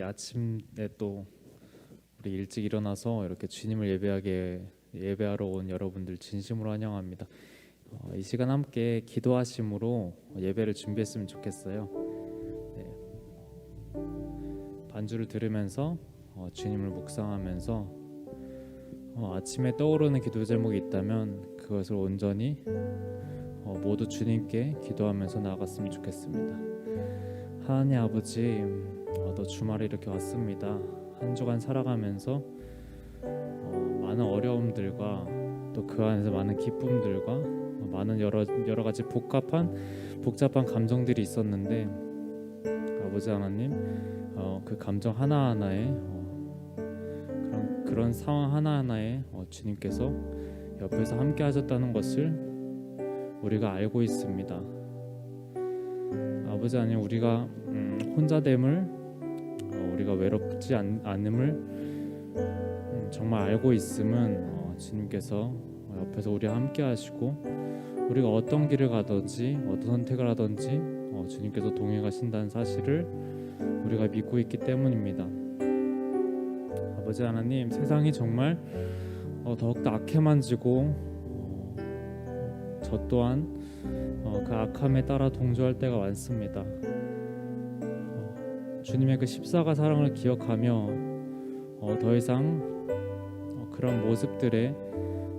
이 아침에 또 우리 일찍 일어나서 이렇게 주님을 예배하러 온 여러분들 진심으로 환영합니다. 이 시간 함께 기도하심으로 예배를 준비했으면 좋겠어요. 네. 반주를 들으면서 주님을 묵상하면서 아침에 떠오르는 기도 제목이 있다면 그것을 온전히 모두 주님께 기도하면서 나아갔으면 좋겠습니다. 하나님 아버지, 또 주말에 이렇게 왔습니다. 한 주간 살아가면서 많은 어려움들과 또 그 안에서 많은 기쁨들과 많은 여러 가지 복잡한 감정들이 있었는데, 아버지 하나님, 그 감정 하나하나에 그런 상황 하나하나에 주님께서 옆에서 함께 하셨다는 것을 우리가 알고 있습니다. 아버지 하나님, 우리가 혼자됨을, 우리가 외롭지 않음을 정말 알고 있음은 주님께서 옆에서 우리와 함께 하시고, 우리가 어떤 길을 가든지 어떤 선택을 하든지 주님께서 동행해 가신다는 사실을 우리가 믿고 있기 때문입니다. 아버지 하나님, 세상이 정말 더욱더 악해만지고 저 또한 그 악함에 따라 동조할 때가 많습니다. 주님의 그 십자가 사랑을 기억하며 더 이상 그런 모습들에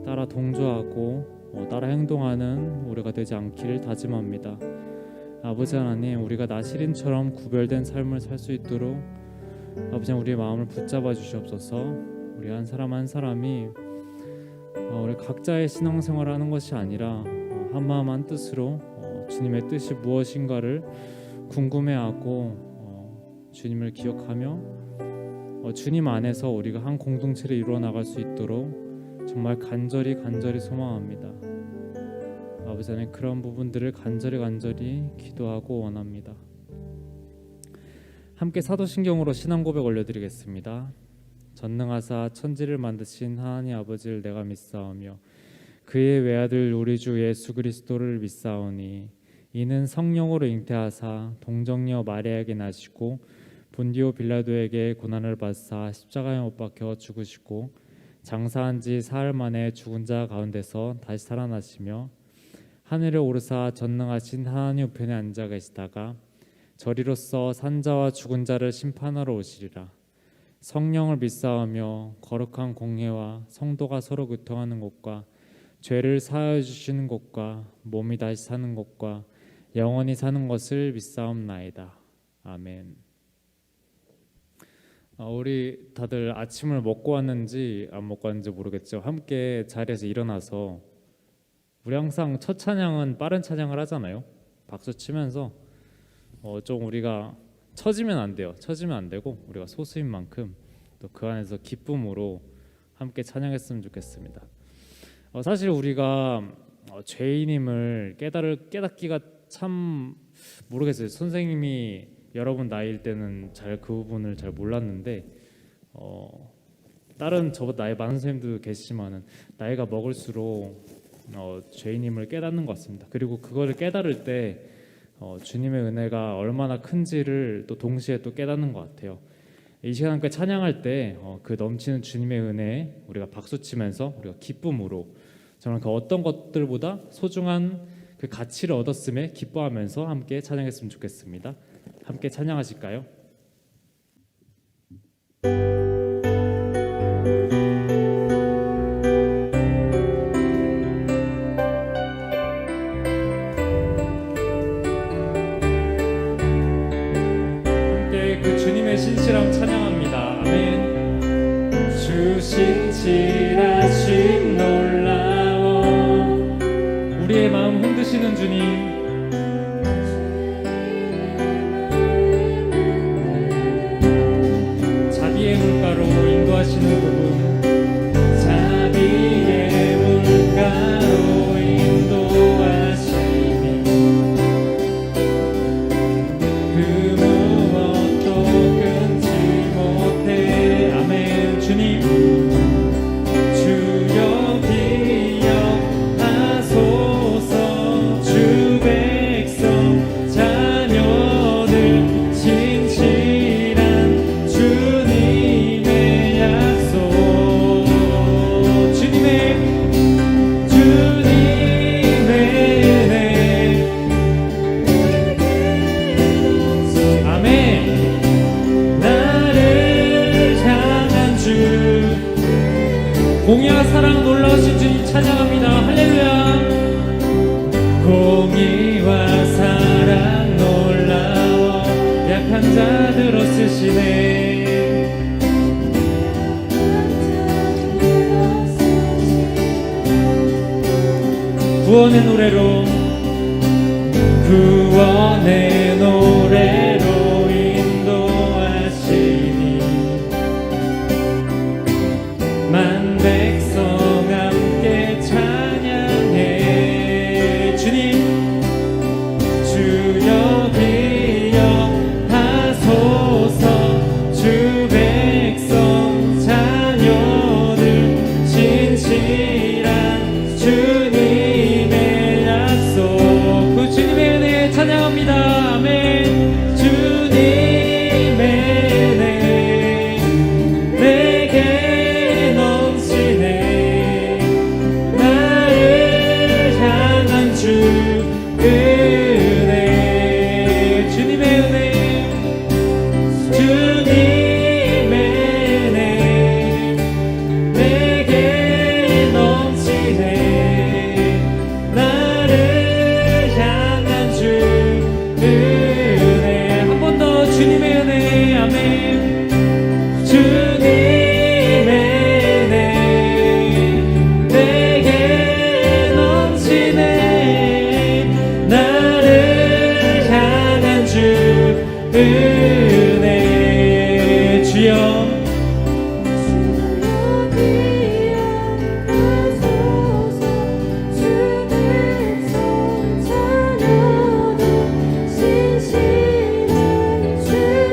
따라 동조하고 따라 행동하는 우리가 되지 않기를 다짐합니다. 아버지 하나님, 우리가 나시린처럼 구별된 삶을 살 수 있도록 아버지 하나님, 우리의 마음을 붙잡아 주시옵소서. 우리 한 사람 한 사람이 우리 각자의 신앙생활을 하는 것이 아니라 한마음 한 뜻으로 주님의 뜻이 무엇인가를 궁금해하고 주님을 기억하며 주님 안에서 우리가 한 공동체를 이루어 나갈 수 있도록 정말 간절히 소망합니다. 아버지 하나님, 그런 부분들을 간절히 기도하고 원합니다. 함께 사도신경으로 신앙 고백 올려드리겠습니다. 전능하사 천지를 만드신 하나님 아버지를 내가 믿사오며 그의 외아들 우리 주 예수 그리스도를 믿사오니 이는 성령으로 잉태하사 동정녀 마리아에게 나시고 본디오 빌라도에게 고난을 받사 십자가에 못 박혀 죽으시고 장사한 지 사흘 만에 죽은 자 가운데서 다시 살아나시며 하늘에 오르사 전능하신 하나님 우편에 앉아 계시다가 저리로서 산자와 죽은 자를 심판하러 오시리라. 성령을 믿사오며 거룩한 공회와 성도가 서로 교통하는 것과 죄를 사하여 주시는 것과 몸이 다시 사는 것과 영원히 사는 것을 믿사옵나이다. 아멘. 우리 다들 아침을 먹고 왔는지 안 먹고 왔는지 모르겠죠. 함께 자리에서 일어나서 우리 항상 첫 찬양은 빠른 찬양을 하잖아요. 박수 치면서 좀 우리가 처지면 안 돼요. 처지면 안 되고 우리가 소수인 만큼 또 그 안에서 기쁨으로 함께 찬양했으면 좋겠습니다. 사실 우리가 죄인임을 깨닫기가 참 모르겠어요. 선생님이 여러분 나이일 때는 잘 그 부분을 잘 몰랐는데 다른 저보다 나이 많은 선생님도 계시지만은 나이가 먹을수록 죄인임을 깨닫는 것 같습니다. 그리고 그거를 깨달을 때 주님의 은혜가 얼마나 큰지를 또 동시에 또 깨닫는 것 같아요. 이 시간 함께 찬양할 때 그 넘치는 주님의 은혜에 우리가 박수치면서 우리가 기쁨으로 정말 그 어떤 것들보다 소중한 그 가치를 얻었음에 기뻐하면서 함께 찬양했으면 좋겠습니다. 함께 찬양하실까요? 함께 그 주님의 신실함 찬양합니다. 아멘. 주 신실하심 놀라워 우리의 마음 흔드시는 주님, 물가로 인도하시는 부분, 자비의 물가로 인도하시니 그 무엇도 끊지 못해. 아멘. 주님, 주여 기억하소서. 주의 공의와 사랑 놀라워 약한 자들로 쓰시네. 구원의 노래로 구원의 노래로 인도하시니 만 백성 함께 찬양해. 주님 주여 기억하소서. 주 백성 자녀들 진실한 주님의 약속. 그 주님의 은혜 찬양합니다. 아멘. 주님의 은혜 내게 넘치네. 나를 향한 주 은혜. 주님의 은혜 주님의 은혜 내게 넘치네. 나를 향한 주 은혜. 한 번 더 주님의 은혜. 아멘. 주님의 은혜 내게 넘치네. 나를 향한 주 은혜. 주여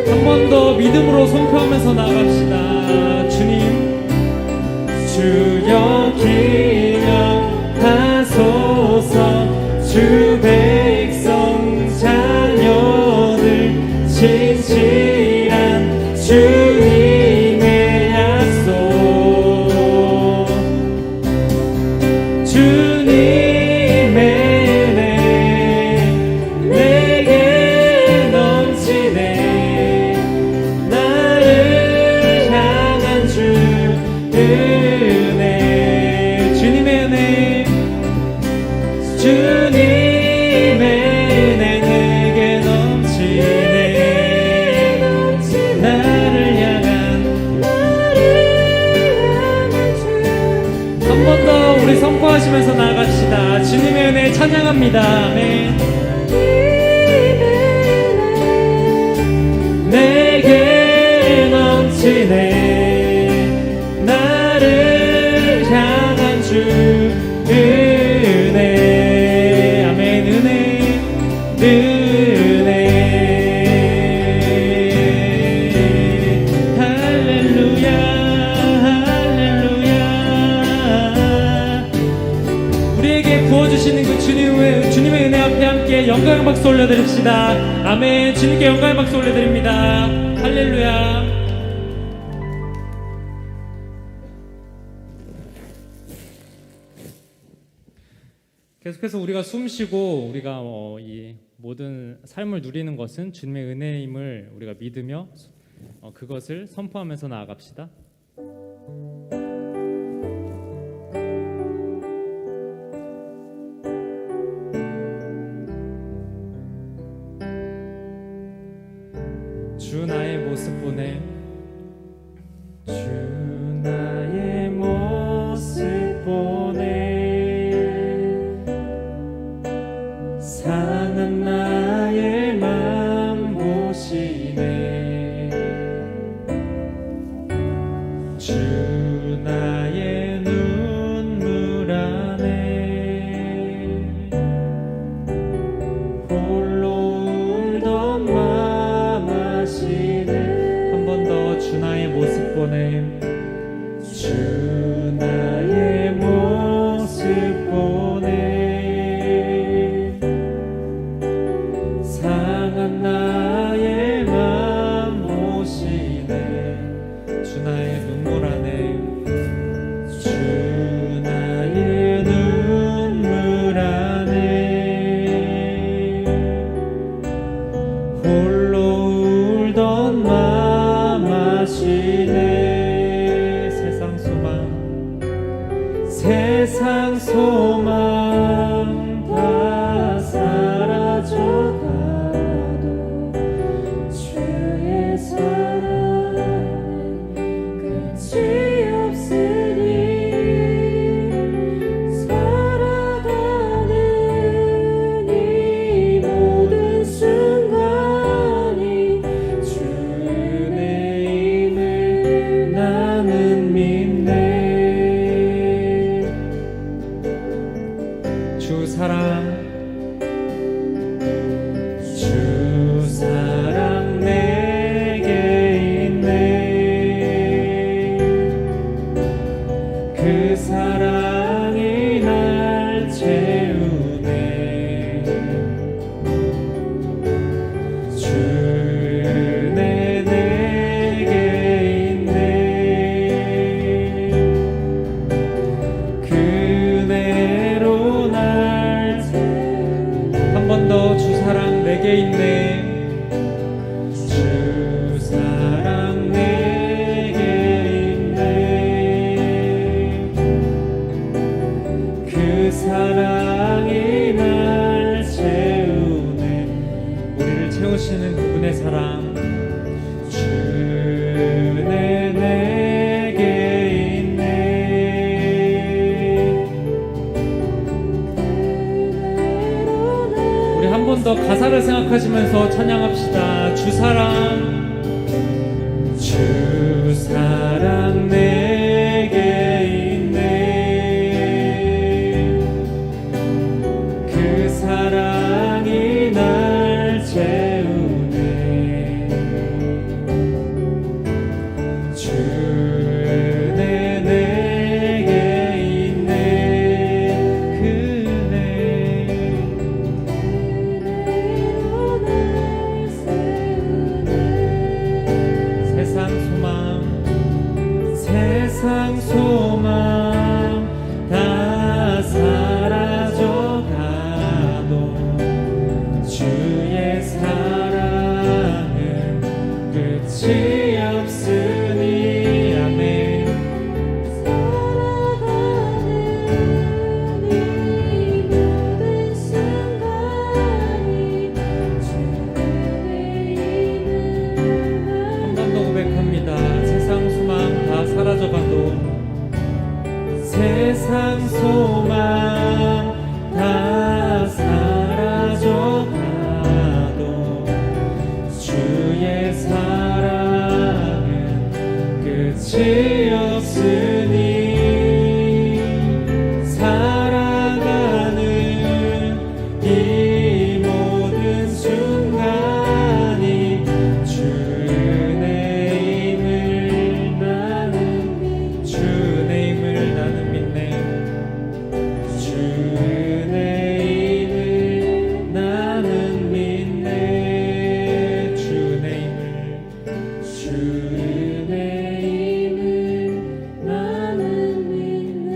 한 번 더 믿음으로 선포하면서 나갑시다. 주님 주여 기억하소서. 주 백성 자녀들 진실한 주님의 약속. 주님의 은혜 내게 넘치네. 나를 향한 주 은혜. 주님의 은혜 주님의 은혜 내게 넘치네. 나를 향한 한 번 더 우리 선포하시면서 나갑시다. 주님의 은혜 찬양합니다. 아멘. 내게 넘치네. 나를 향한 주 은혜. 아멘. 은혜 은혜. 할렐루야 할렐루야. 우리에게 부어주시는 그 주님의 은혜 앞에 함께 영광의 박수 올려드립시다. 아멘. 주님께 영광의 박수 올려드립니다. 할렐루야. 계속해서 우리가 숨쉬고 우리가 이 모든 삶을 누리는 것은 주님의 은혜임을 우리가 믿으며 그것을 선포하면서 나아갑시다. 주 나의 모습 보내. 주 나의 모습 보내. 상한 나의 맘 보시네. 주 나의 눈물 안에 홀로 울던 맘 아시네. 한 번 더 주 나의 모습 보내. 주 나의 모습 보내. 내게 있네. 주 사랑 내게 있네. 그 사랑이 날 채우네. 우리를 채우시는 그분의 사랑. 주네 내게 있네. 우리 한 번 더 가사를 생각하시면서 찬양합시다. 주 사랑, 주 사랑 내게 있네. 그 사랑이 날 채우네. 주네 내게 있네. 세상 소망 다 사라져가도 주의 사랑은 끝이 없으니. 아멘. 살아가는 이 모든 순간이 주의 이름을 한 번 더 고백합니다. 세상 소망 다 사라져가도, 세상 소망 다 사라져가도 주의 사랑은 끝이 없으니. 살아가는 이 모든 순간이 주의 힘을 나는, 주의 힘을 나는 믿네. 주의 힘을 나는 믿네. 주의 힘을, 주의 힘을 나는 믿네.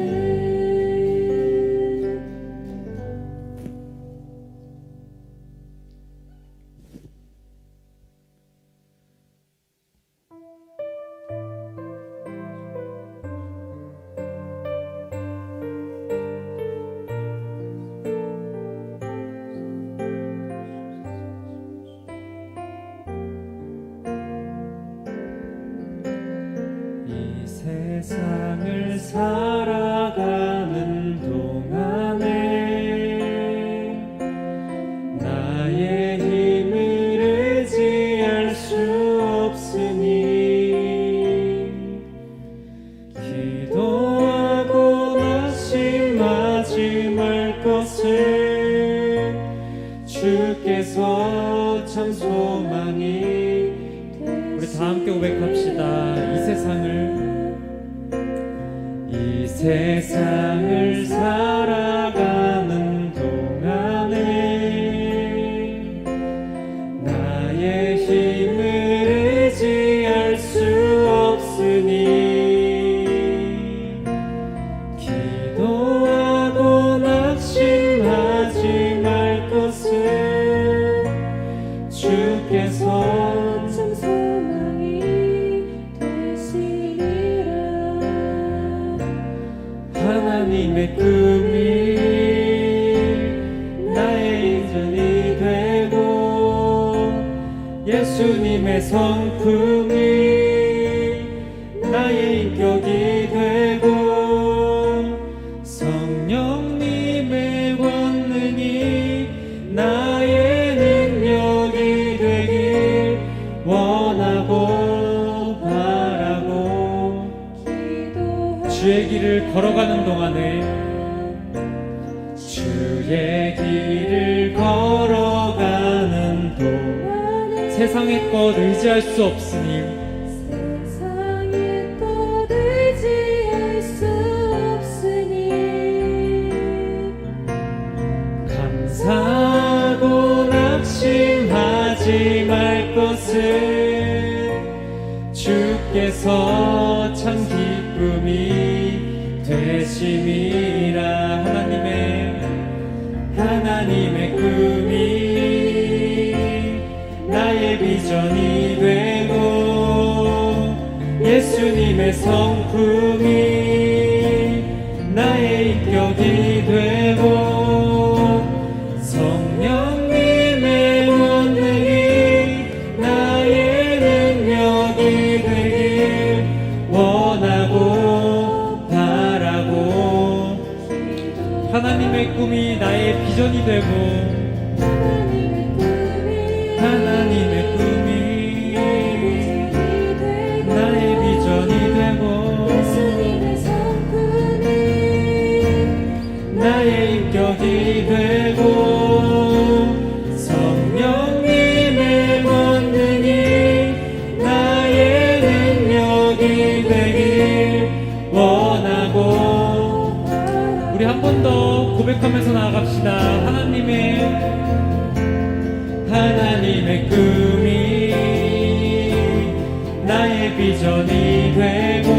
이 세상을 살아가는 동안에 나의 힘을 의지할 수 없으니. 기도하고 낙심하지 말 것을, 주께서 참 소망이. 우리 다 함께 고백합시다. 이 세상을 살아가는 동안에 나의 힘을 의지할 수 없으니. 기도하고 낙심하지 말 것을, 주께서 참 소망이 되시리라. 하나님의 꿈이 나의 인전이 되고, 예수님의 성품이 나의 인격이 되고, 성령님의 권능이 나의 능력이 되길 원하고 바라고. 주의 길을 걸어가는 동안에, 주의 길을 걸어가는 동안 세상의 것 의지할 수 없으니. 세상의 것 의지할 수 없으니. 감사하고 낙심하지 말 것을, 주께서 참 기쁨이 되심이라. 하나님의 꿈이 나의 비전이 되고 예수님의 성품이 나의 인격이 되고 성령님의 권능이 나의 능력이 되길 원하고 바라고 하나님의 꿈이 나의 비전이 되고 하나님의 꿈이 나의 비전이 되고 나의 인격이 되고 성령님의 권능이 나의 능력이 되길 원하고 우리 한 번 더 고백하면서 나아갑시다. 하나님의 꿈이 나의 비전이 되고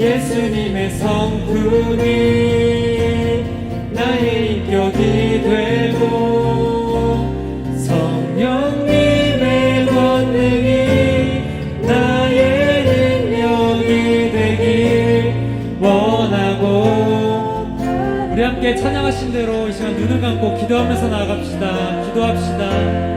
예수님의 성품이 나의 인격이 되고 성령님의 권능이 나의 능력이 되길 원하고 우리 함께 찬양하신 대로 이 시간 눈을 감고 기도하면서 나아갑시다. 기도합시다.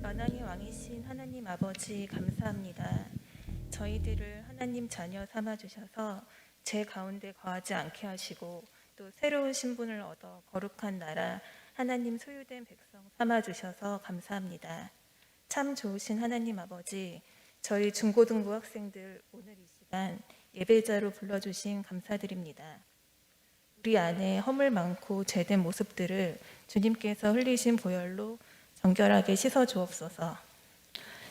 만왕의 왕이신 하나님 아버지 감사합니다. 저희들을 하나님 자녀 삼아주셔서 제 가운데 거하지 않게 하시고 또 새로운 신분을 얻어 거룩한 나라 하나님 소유된 백성 삼아주셔서 감사합니다. 참 좋으신 하나님 아버지, 저희 중고등부 학생들 오늘 이 시간 예배자로 불러주신 감사드립니다. 우리 안에 허물 많고 죄된 모습들을 주님께서 흘리신 보혈로 정결하게 씻어 주옵소서.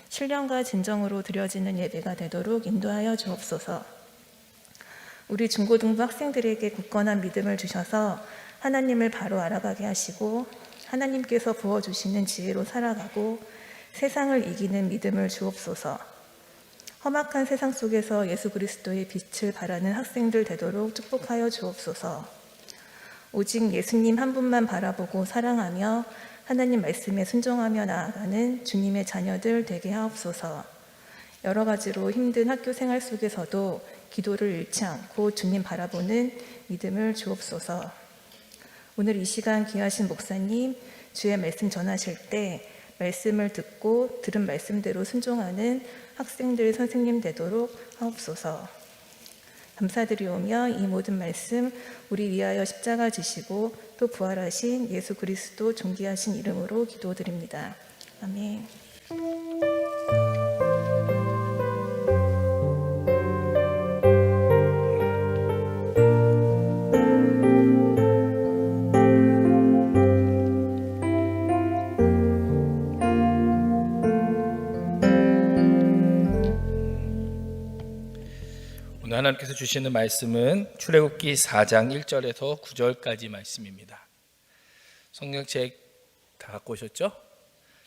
신령과 진정으로 드려지는 예배가 되도록 인도하여 주옵소서. 우리 중고등부 학생들에게 굳건한 믿음을 주셔서 하나님을 바로 알아가게 하시고 하나님께서 부어주시는 지혜로 살아가고 세상을 이기는 믿음을 주옵소서. 험악한 세상 속에서 예수 그리스도의 빛을 발하는 학생들 되도록 축복하여 주옵소서. 오직 예수님 한 분만 바라보고 사랑하며 하나님 말씀에 순종하며 나아가는 주님의 자녀들 되게 하옵소서. 여러 가지로 힘든 학교 생활 속에서도 기도를 잃지 않고 주님 바라보는 믿음을 주옵소서. 오늘 이 시간 귀하신 목사님, 주의 말씀 전하실 때 말씀을 듣고 들은 말씀대로 순종하는 학생들, 선생님 되도록 하옵소서. 감사드리오며 이 모든 말씀 우리 위하여 십자가 지시고 또 부활하신 예수 그리스도 존귀하신 이름으로 기도드립니다. 아멘. 오늘 하나님께서 주시는 말씀은 출애굽기 4장 1절에서 9절까지 말씀입니다. 성경책 다 갖고 오셨죠?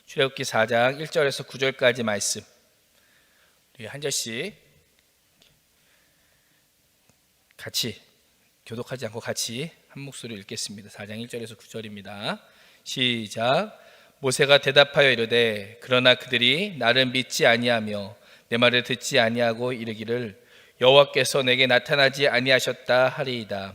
출애굽기 4장 1절에서 9절까지 말씀 우리 한 절씩 같이 교독하지 않고 같이 한 목소리로 읽겠습니다. 4장 1절에서 9절입니다. 시작. 모세가 대답하여 이르되 그러나 그들이 나를 믿지 아니하며 내 말을 듣지 아니하고 이르기를 여호와께서 내게 나타나지 아니하셨다 하리이다.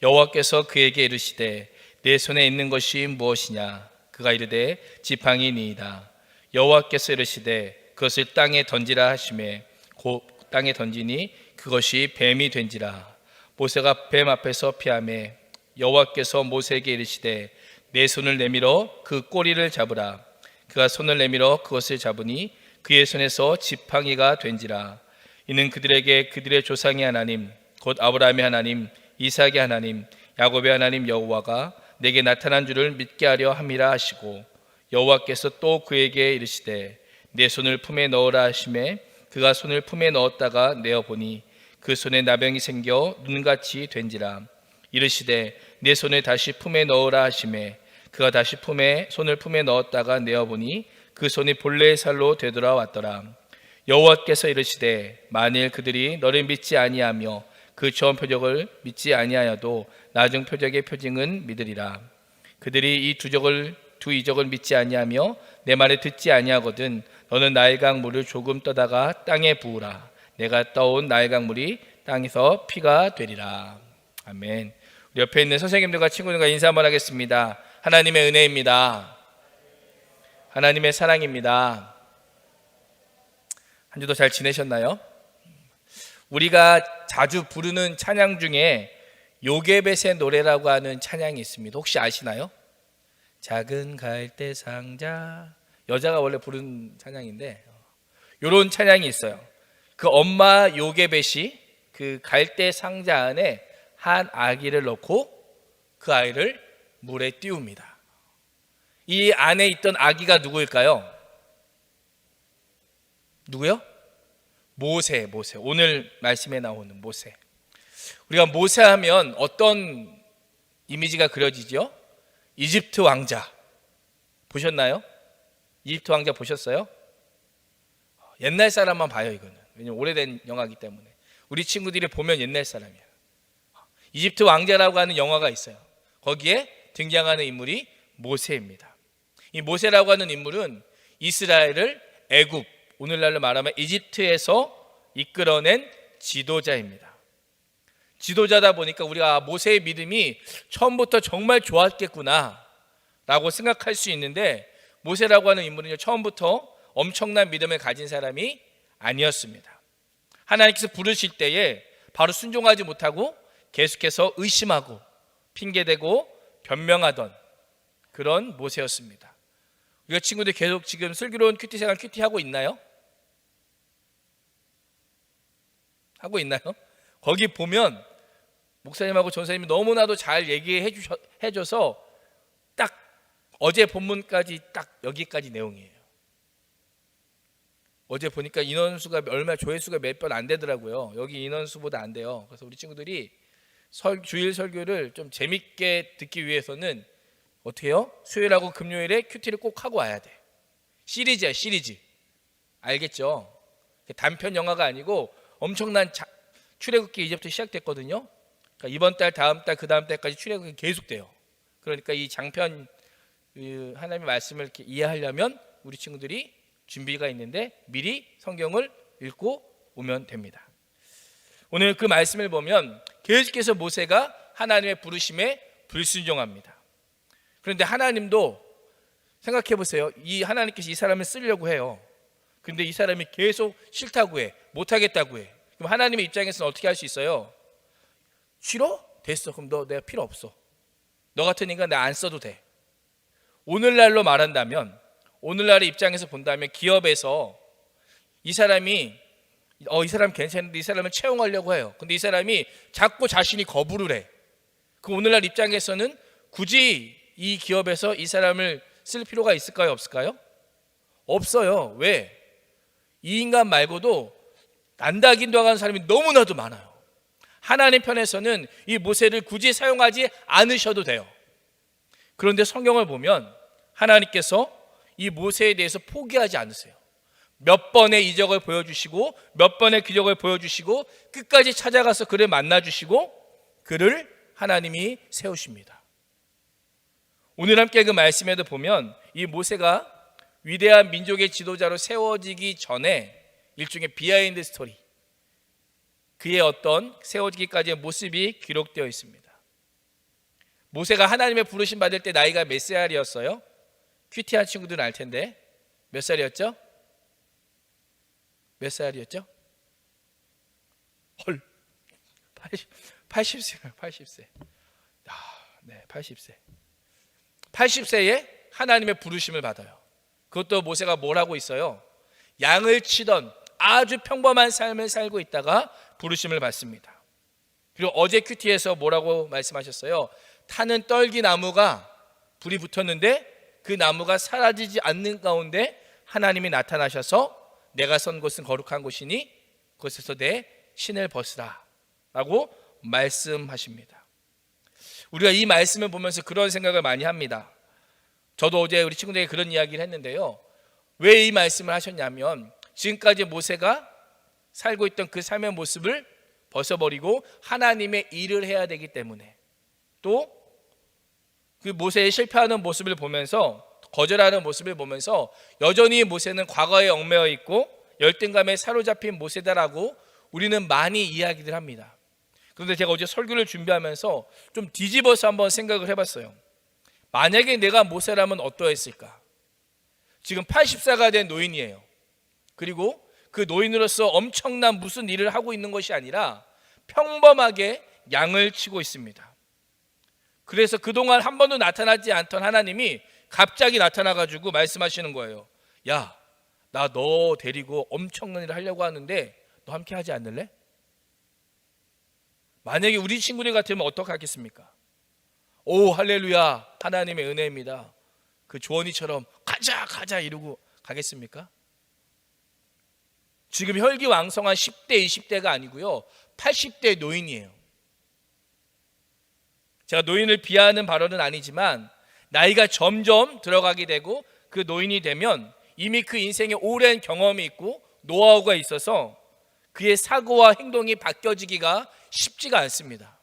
여호와께서 그에게 이르시되 내 손에 있는 것이 무엇이냐? 그가 이르되 지팡이니이다. 여호와께서 이르시되 그것을 땅에 던지라 하시매 곧 땅에 던지니 그것이 뱀이 된지라. 모세가 뱀 앞에서 피하매 여호와께서 모세에게 이르시되 내 손을 내밀어 그 꼬리를 잡으라. 그가 손을 내밀어 그것을 잡으니 그의 손에서 지팡이가 된지라. 이는 그들에게 그들의 조상의 하나님 곧 아브라함의 하나님, 이삭의 하나님, 야곱의 하나님 여호와가 내게 나타난 줄을 믿게 하려 함이라 하시고 여호와께서 또 그에게 이르시되 내 손을 품에 넣으라 하시매 그가 손을 품에 넣었다가 내어 보니 그 손에 나병이 생겨 눈같이 된지라. 이르시되 내 손을 다시 품에 넣으라 하시매 그가 다시 손을 품에 넣었다가 내어 보니 그 손이 본래의 살로 되돌아왔더라. 여호와께서 이르시되 만일 그들이 너를 믿지 아니하며 그 처음 표적을 믿지 아니하여도 나중 표적의 표징은 믿으리라. 그들이 이 두 이적을 믿지 아니하며 내 말을 듣지 아니하거든 너는 나일 강물을 조금 떠다가 땅에 부으라. 내가 떠온 나일 강물이 땅에서 피가 되리라. 아멘. 우리 옆에 있는 선생님들과 친구들과 인사 한번 하겠습니다. 하나님의 은혜입니다. 하나님의 사랑입니다. 한 주도 잘 지내셨나요? 우리가 자주 부르는 찬양 중에 요게벳의 노래라고 하는 찬양이 있습니다. 혹시 아시나요? 작은 갈대 상자, 여자가 원래 부른 찬양인데 이런 찬양이 있어요. 그 엄마 요게벳이 그 갈대 상자 안에 한 아기를 넣고 그 아이를 물에 띄웁니다. 이 안에 있던 아기가 누구일까요? 누구요? 모세. 오늘 말씀에 나오는 모세. 우리가 모세 하면 어떤 이미지가 그려지죠? 이집트 왕자 보셨나요? 이집트 왕자 보셨어요? 옛날 사람만 봐요. 이거는 왜냐면 오래된 영화이기 때문에 우리 친구들이 보면 옛날 사람이야. 이집트 왕자라고 하는 영화가 있어요. 거기에 등장하는 인물이 모세입니다. 이 모세라고 하는 인물은 이스라엘을 애굽, 오늘날로 말하면 이집트에서 이끌어낸 지도자입니다. 지도자다 보니까 우리가 모세의 믿음이 처음부터 정말 좋았겠구나 라고 생각할 수 있는데, 모세라고 하는 인물은 처음부터 엄청난 믿음을 가진 사람이 아니었습니다. 하나님께서 부르실 때에 바로 순종하지 못하고 계속해서 의심하고 핑계대고 변명하던 그런 모세였습니다. 우리가 친구들 계속 지금 슬기로운 큐티 생활 큐티하고 있나요? 하고 있나요? 거기 보면 목사님하고 전사님이 너무나도 잘 얘기해 줘서 딱 어제 본문까지 딱 여기까지 내용이에요. 어제 보니까 인원수가 얼마, 조회수가 몇 번 안 되더라고요. 여기 인원수보다 안 돼요. 그래서 우리 친구들이 주일 설교를 좀 재밌게 듣기 위해서는 어떻게 해요? 수요일하고 금요일에 큐티를 꼭 하고 와야 돼. 시리즈야, 시리즈. 알겠죠? 단편 영화가 아니고 엄청난 출애굽기 이제부터 시작됐거든요. 그러니까 이번 달, 다음 달, 그 다음 달까지 출애굽이 계속돼요. 그러니까 이 장편 하나님의 말씀을 이렇게 이해하려면 우리 친구들이 준비가 있는데 미리 성경을 읽고 오면 됩니다. 오늘 그 말씀을 보면 계속해서 모세가 하나님의 부르심에 불순종합니다. 그런데 하나님도 생각해 보세요. 이 하나님께서 이 사람을 쓰려고 해요. 근데 이 사람이 계속 싫다고 해, 못하겠다고 해. 그럼 하나님의 입장에서는 어떻게 할 수 있어요? 싫어? 됐어. 그럼 내가 필요 없어. 너 같은 인간 내가 안 써도 돼. 오늘날로 말한다면, 오늘날의 입장에서 본다면 기업에서 이 사람이 이 사람 괜찮은데 이 사람을 채용하려고 해요. 근데 이 사람이 자꾸 자신이 거부를 해. 그 오늘날 입장에서는 굳이 이 기업에서 이 사람을 쓸 필요가 있을까요? 없을까요? 없어요. 왜? 이 인간 말고도 난다긴도 하는 사람이 너무나도 많아요. 하나님 편에서는 이 모세를 굳이 사용하지 않으셔도 돼요. 그런데 성경을 보면 하나님께서 이 모세에 대해서 포기하지 않으세요. 몇 번의 이적을 보여주시고 몇 번의 기적을 보여주시고 끝까지 찾아가서 그를 만나주시고 그를 하나님이 세우십니다. 오늘 함께 그 말씀에도 보면 이 모세가 위대한 민족의 지도자로 세워지기 전에 일종의 비하인드 스토리, 그의 어떤 세워지기까지의 모습이 기록되어 있습니다. 모세가 하나님의 부르심 받을 때 나이가 몇 살이었어요? 큐티한 친구들은 알 텐데 몇 살이었죠? 몇 살이었죠? 헐, 80세요. 80세. 네, 80세. 80세에 하나님의 부르심을 받아요. 그것도 모세가 뭘 하고 있어요? 양을 치던 아주 평범한 삶을 살고 있다가 부르심을 받습니다. 그리고 어제 큐티에서 뭐라고 말씀하셨어요? 타는 떨기 나무가 불이 붙었는데 그 나무가 사라지지 않는 가운데 하나님이 나타나셔서 내가 선 곳은 거룩한 곳이니 그곳에서 내 신을 벗으라 라고 말씀하십니다. 우리가 이 말씀을 보면서 그런 생각을 많이 합니다. 저도 어제 우리 친구들에게 그런 이야기를 했는데요. 왜 이 말씀을 하셨냐면 지금까지 모세가 살고 있던 그 삶의 모습을 벗어버리고 하나님의 일을 해야 되기 때문에, 또 그 모세의 실패하는 모습을 보면서, 거절하는 모습을 보면서 여전히 모세는 과거에 얽매여 있고 열등감에 사로잡힌 모세다라고 우리는 많이 이야기를 합니다. 그런데 제가 어제 설교를 준비하면서 좀 뒤집어서 한번 생각을 해봤어요. 만약에 내가 모세라면 어떠했을까? 지금 80세가 된 노인이에요. 그리고 그 노인으로서 엄청난 무슨 일을 하고 있는 것이 아니라 평범하게 양을 치고 있습니다. 그래서 그동안 한 번도 나타나지 않던 하나님이 갑자기 나타나가지고 말씀하시는 거예요. 야, 나 너 데리고 엄청난 일을 하려고 하는데 너 함께 하지 않을래? 만약에 우리 친구들 같으면 어떻게 하겠습니까? 오, 할렐루야, 하나님의 은혜입니다. 그 조언이처럼 가자 이러고 가겠습니까? 지금 혈기왕성한 10대 20대가 아니고요 80대 노인이에요. 제가 노인을 비하하는 발언은 아니지만 나이가 점점 들어가게 되고 그 노인이 되면 이미 그 인생에 오랜 경험이 있고 노하우가 있어서 그의 사고와 행동이 바뀌어지기가 쉽지가 않습니다.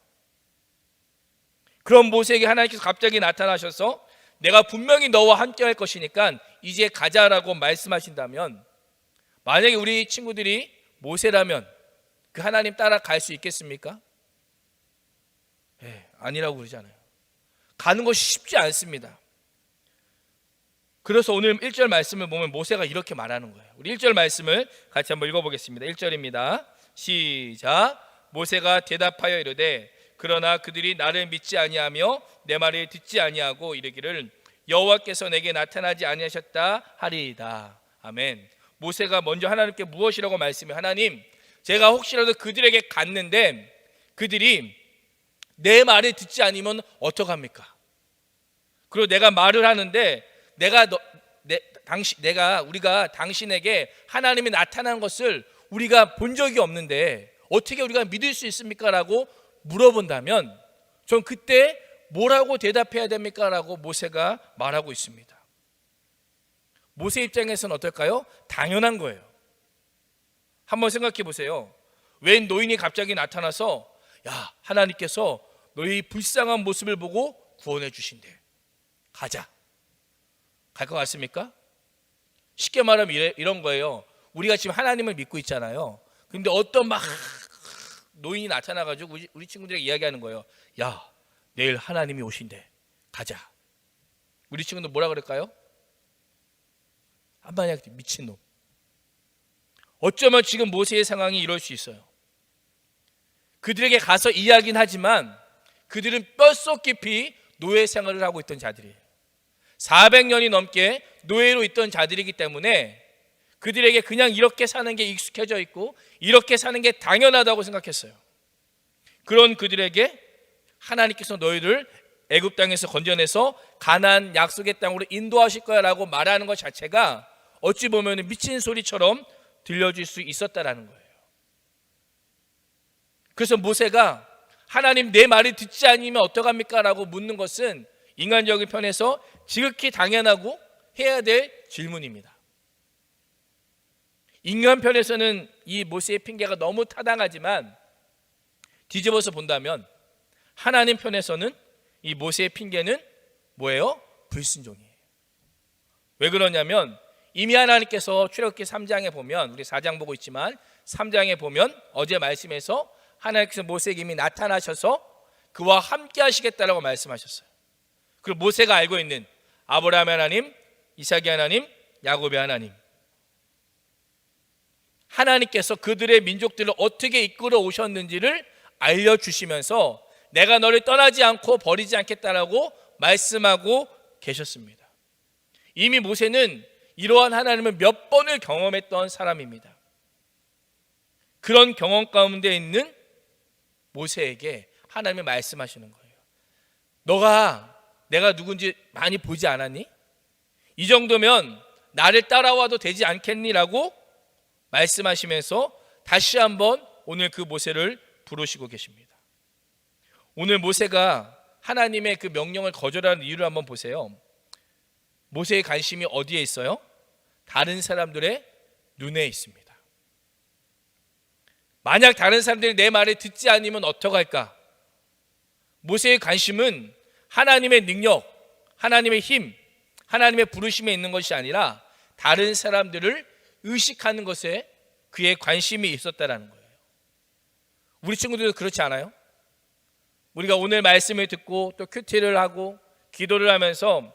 그런 모세에게 하나님께서 갑자기 나타나셔서 내가 분명히 너와 함께 할 것이니까 이제 가자라고 말씀하신다면, 만약에 우리 친구들이 모세라면 그 하나님 따라 갈 수 있겠습니까? 아니라고 그러잖아요. 가는 것이 쉽지 않습니다. 그래서 오늘 1절 말씀을 보면 모세가 이렇게 말하는 거예요. 우리 1절 말씀을 같이 한번 읽어보겠습니다. 1절입니다. 시작. 모세가 대답하여 이르되 그러나 그들이 나를 믿지 아니하며 내 말을 듣지 아니하고 이르기를 여호와께서 내게 나타나지 아니하셨다 하리이다. 아멘. 모세가 먼저 하나님께 무엇이라고 말씀해? 하나님, 제가 혹시라도 그들에게 갔는데 그들이 내 말을 듣지 않으면 어떡합니까? 그리고 내가 말을 하는데 우리가 당신에게 하나님이 나타난 것을 우리가 본 적이 없는데 어떻게 우리가 믿을 수 있습니까? 라고 물어본다면 전 그때 뭐라고 대답해야 됩니까? 라고 모세가 말하고 있습니다. 모세 입장에서는 어떨까요? 당연한 거예요. 한번 생각해 보세요. 웬 노인이 갑자기 나타나서 야, 하나님께서 너희 불쌍한 모습을 보고 구원해 주신대. 가자. 갈 것 같습니까? 쉽게 말하면 이런 거예요. 우리가 지금 하나님을 믿고 있잖아요. 근데 어떤 막 노인이 나타나가지고 우리 친구들에게 이야기하는 거예요. 야, 내일 하나님이 오신대. 가자. 우리 친구들 뭐라 그럴까요? 한마디 하겠지. 미친놈. 어쩌면 지금 모세의 상황이 이럴 수 있어요. 그들에게 가서 이야기는 하지만 그들은 뼛속 깊이 노예 생활을 하고 있던 자들이에요. 400년이 넘게 노예로 있던 자들이기 때문에 그들에게 그냥 이렇게 사는 게 익숙해져 있고 이렇게 사는 게 당연하다고 생각했어요. 그런 그들에게 하나님께서 너희를 애굽 땅에서 건져내서 가나안 약속의 땅으로 인도하실 거야 라고 말하는 것 자체가 어찌 보면 미친 소리처럼 들려질 수 있었다라는 거예요. 그래서 모세가 하나님 내 말을 듣지 않으면 어떡합니까? 라고 묻는 것은 인간적인 편에서 지극히 당연하고 해야 될 질문입니다. 인간 편에서는 이 모세의 핑계가 너무 타당하지만 뒤집어서 본다면 하나님 편에서는 이 모세의 핑계는 뭐예요? 불순종이에요. 왜 그러냐면 이미 하나님께서 출애굽기 3장에 보면, 우리 4장 보고 있지만 3장에 보면 어제 말씀에서 하나님께서 모세에게 이미 나타나셔서 그와 함께 하시겠다라고 말씀하셨어요. 그리고 모세가 알고 있는 아브라함의 하나님, 이삭의 하나님, 야곱의 하나님, 하나님께서 그들의 민족들을 어떻게 이끌어 오셨는지를 알려주시면서 내가 너를 떠나지 않고 버리지 않겠다라고 말씀하고 계셨습니다. 이미 모세는 이러한 하나님을 몇 번을 경험했던 사람입니다. 그런 경험 가운데 있는 모세에게 하나님이 말씀하시는 거예요. 너가 내가 누군지 많이 보지 않았니? 이 정도면 나를 따라와도 되지 않겠니? 라고 말씀하시면서 다시 한번 오늘 그 모세를 부르시고 계십니다. 오늘 모세가 하나님의 그 명령을 거절하는 이유를 한번 보세요. 모세의 관심이 어디에 있어요? 다른 사람들의 눈에 있습니다. 만약 다른 사람들이 내 말을 듣지 않으면 어떡할까? 모세의 관심은 하나님의 능력, 하나님의 힘, 하나님의 부르심에 있는 것이 아니라 다른 사람들을 의식하는 것에 그의 관심이 있었다라는 거예요. 우리 친구들도 그렇지 않아요? 우리가 오늘 말씀을 듣고 또 큐티를 하고 기도를 하면서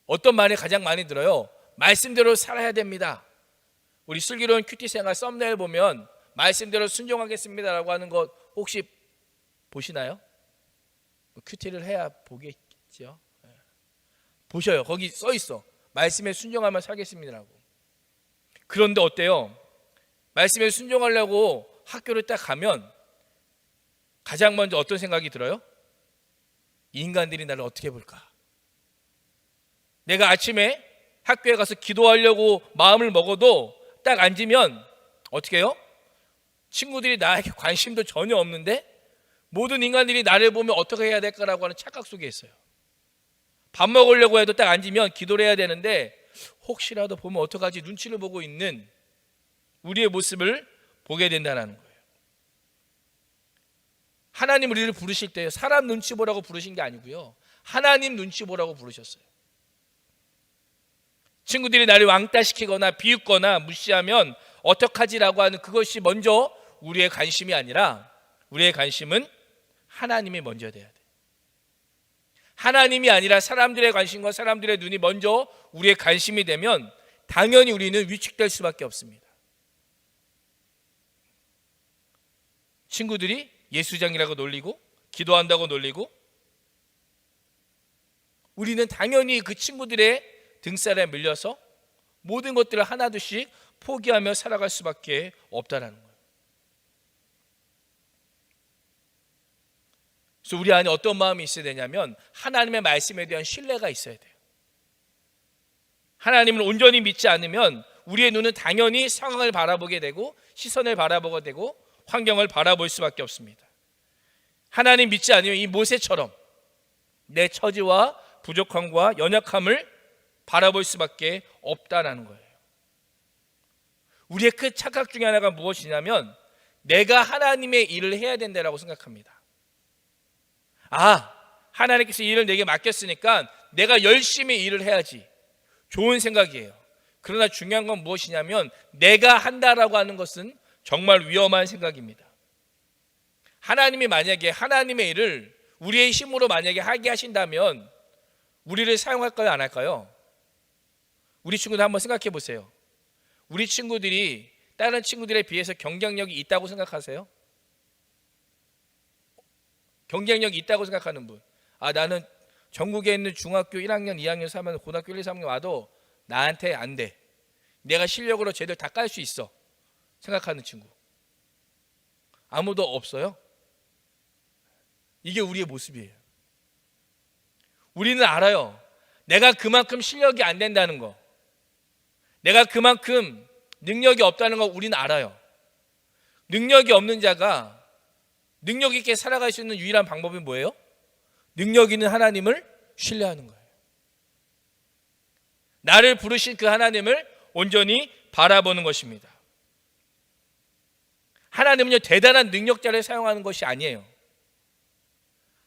어떤 말이 가장 많이 들어요? 말씀대로 살아야 됩니다. 우리 슬기로운 큐티 생활 썸네일 보면 말씀대로 순종하겠습니다라고 하는 것 혹시 보시나요? 큐티를 해야 보겠죠. 보셔요. 거기 써 있어. 말씀에 순종하면 살겠습니다라고. 그런데 어때요? 말씀에 순종하려고 학교를 딱 가면 가장 먼저 어떤 생각이 들어요? 이 인간들이 나를 어떻게 볼까? 내가 아침에 학교에 가서 기도하려고 마음을 먹어도 딱 앉으면 어떻게 해요? 친구들이 나에게 관심도 전혀 없는데 모든 인간들이 나를 보면 어떻게 해야 될까라고 하는 착각 속에 있어요. 밥 먹으려고 해도 딱 앉으면 기도를 해야 되는데 혹시라도 보면 어떡하지 눈치를 보고 있는 우리의 모습을 보게 된다는 거예요. 하나님 우리를 부르실 때 사람 눈치 보라고 부르신 게 아니고요. 하나님 눈치 보라고 부르셨어요. 친구들이 나를 왕따시키거나 비웃거나 무시하면 어떡하지라고 하는 그것이 먼저 우리의 관심이 아니라 우리의 관심은 하나님이 먼저 돼야 돼. 하나님이 아니라 사람들의 관심과 사람들의 눈이 먼저 우리의 관심이 되면 당연히 우리는 위축될 수밖에 없습니다. 친구들이 예수장이라고 놀리고 기도한다고 놀리고 우리는 당연히 그 친구들의 등살에 밀려서 모든 것들을 하나둘씩 포기하며 살아갈 수밖에 없다라는 거예요. 그래서 우리 안에 어떤 마음이 있어야 되냐면 하나님의 말씀에 대한 신뢰가 있어야 돼요. 하나님을 온전히 믿지 않으면 우리의 눈은 당연히 상황을 바라보게 되고 시선을 바라보게 되고 환경을 바라볼 수밖에 없습니다. 하나님 믿지 않으면 이 모세처럼 내 처지와 부족함과 연약함을 바라볼 수밖에 없다라는 거예요. 우리의 큰 착각 중에 하나가 무엇이냐면 내가 하나님의 일을 해야 된다라고 생각합니다. 하나님께서 이 일을 내게 맡겼으니까 내가 열심히 일을 해야지. 좋은 생각이에요. 그러나 중요한 건 무엇이냐면 내가 한다라고 하는 것은 정말 위험한 생각입니다. 하나님이 만약에 하나님의 일을 우리의 힘으로 만약에 하게 하신다면 우리를 사용할까요? 안 할까요? 우리 친구들 한번 생각해 보세요. 우리 친구들이 다른 친구들에 비해서 경쟁력이 있다고 생각하세요? 경쟁력이 있다고 생각하는 분. 나는 전국에 있는 중학교 1학년, 2학년, 3학년, 고등학교 1, 2, 3학년 와도 나한테 안 돼. 내가 실력으로 쟤들 다 깔 수 있어. 생각하는 친구. 아무도 없어요? 이게 우리의 모습이에요. 우리는 알아요. 내가 그만큼 실력이 안 된다는 거. 내가 그만큼 능력이 없다는 거 우리는 알아요. 능력이 없는 자가 능력 있게 살아갈 수 있는 유일한 방법이 뭐예요? 능력 있는 하나님을 신뢰하는 거예요. 나를 부르신 그 하나님을 온전히 바라보는 것입니다. 하나님은요 대단한 능력자를 사용하는 것이 아니에요.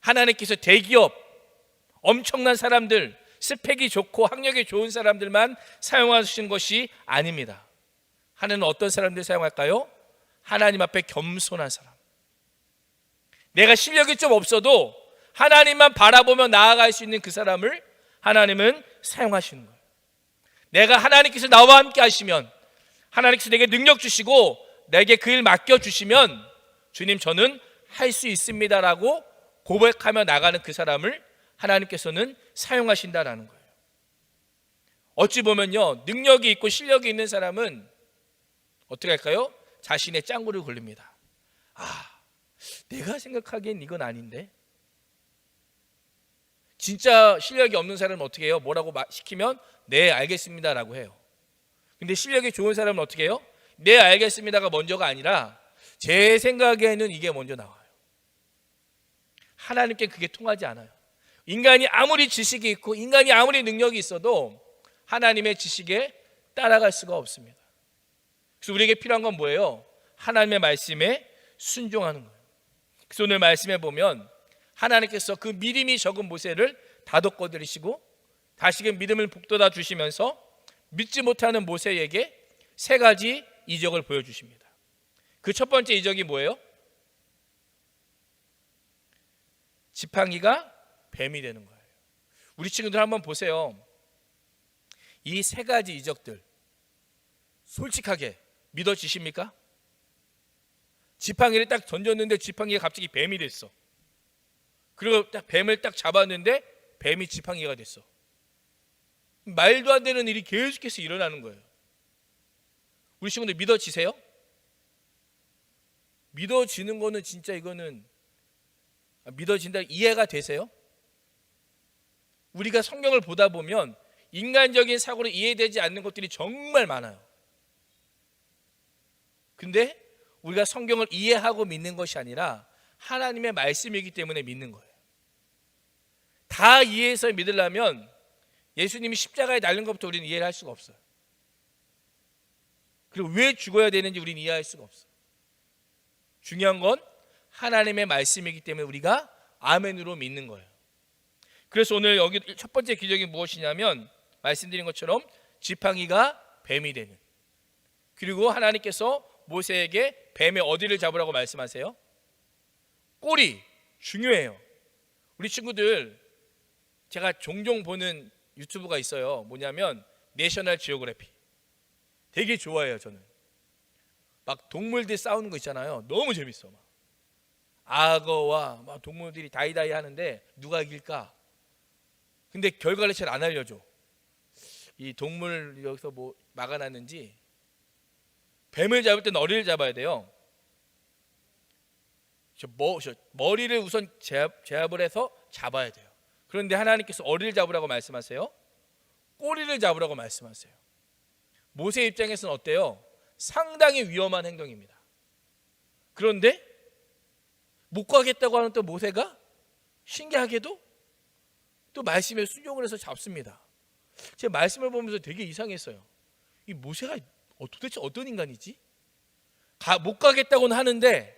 하나님께서 대기업, 엄청난 사람들, 스펙이 좋고 학력이 좋은 사람들만 사용하시는 것이 아닙니다. 하나님은 어떤 사람들 사용할까요? 하나님 앞에 겸손한 사람. 내가 실력이 좀 없어도 하나님만 바라보며 나아갈 수 있는 그 사람을 하나님은 사용하시는 거예요. 내가 하나님께서 나와 함께 하시면, 하나님께서 내게 능력 주시고 내게 그 일 맡겨주시면 주님 저는 할 수 있습니다라고 고백하며 나가는 그 사람을 하나님께서는 사용하신다라는 거예요. 어찌 보면요 능력이 있고 실력이 있는 사람은 어떻게 할까요? 자신의 짱구를 굴립니다. 내가 생각하기엔 이건 아닌데, 진짜 실력이 없는 사람은 어떻게 해요? 뭐라고 시키면 네 알겠습니다라고 해요. 근데 실력이 좋은 사람은 어떻게 해요? 네 알겠습니다가 먼저가 아니라 제 생각에는 이게 먼저 나와요. 하나님께 그게 통하지 않아요. 인간이 아무리 지식이 있고 인간이 아무리 능력이 있어도 하나님의 지식에 따라갈 수가 없습니다. 그래서 우리에게 필요한 건 뭐예요? 하나님의 말씀에 순종하는 거예요. 그래서 오늘 말씀에 보면 하나님께서 그 믿음이 적은 모세를 다독거드리시고 다시금 믿음을 북돋아 주시면서 믿지 못하는 모세에게 세 가지 이적을 보여주십니다. 그 첫 번째 이적이 뭐예요? 지팡이가 뱀이 되는 거예요. 우리 친구들 한번 보세요. 이 세 가지 이적들 솔직하게 믿어지십니까? 지팡이를 딱 던졌는데 지팡이가 갑자기 뱀이 됐어. 그리고 딱 뱀을 딱 잡았는데 뱀이 지팡이가 됐어. 말도 안 되는 일이 계속해서 일어나는 거예요. 우리 친구들 믿어지세요? 믿어지는 거는 진짜 이거는 믿어진다 이해가 되세요? 우리가 성경을 보다 보면 인간적인 사고로 이해되지 않는 것들이 정말 많아요. 근데 우리가 성경을 이해하고 믿는 것이 아니라 하나님의 말씀이기 때문에 믿는 거예요. 다 이해해서 믿으려면 예수님이 십자가에 달린 것부터 우리는 이해를 할 수가 없어요. 그리고 왜 죽어야 되는지 우리는 이해할 수가 없어요. 중요한 건 하나님의 말씀이기 때문에 우리가 아멘으로 믿는 거예요. 그래서 오늘 여기 첫 번째 기적이 무엇이냐면 말씀드린 것처럼 지팡이가 뱀이 되는, 그리고 하나님께서 모세에게 뱀의 어디를 잡으라고 말씀하세요? 꼬리. 중요해요. 우리 친구들 제가 종종 보는 유튜브가 있어요. 뭐냐면 내셔널 지오그래피. 되게 좋아해요. 저는 막 동물들 싸우는 거 있잖아요. 너무 재밌어. 막 악어와 막 동물들이 다이다이 하는데 누가 이길까? 근데 결과를 잘 안 알려줘. 이 동물 여기서 뭐 막아놨는지. 뱀을 잡을 때는 어리를 잡아야 돼요. 머리를 우선 제압을 해서 잡아야 돼요. 그런데 하나님께서 어리를 잡으라고 말씀하세요? 꼬리를 잡으라고 말씀하세요. 모세 입장에서는 어때요? 상당히 위험한 행동입니다. 그런데 못 가겠다고 하는 또 모세가 신기하게도 또 말씀에 순종을 해서 잡습니다. 제가 말씀을 보면서 되게 이상했어요. 이 모세가 도대체 어떤 인간이지? 못 가겠다고는 하는데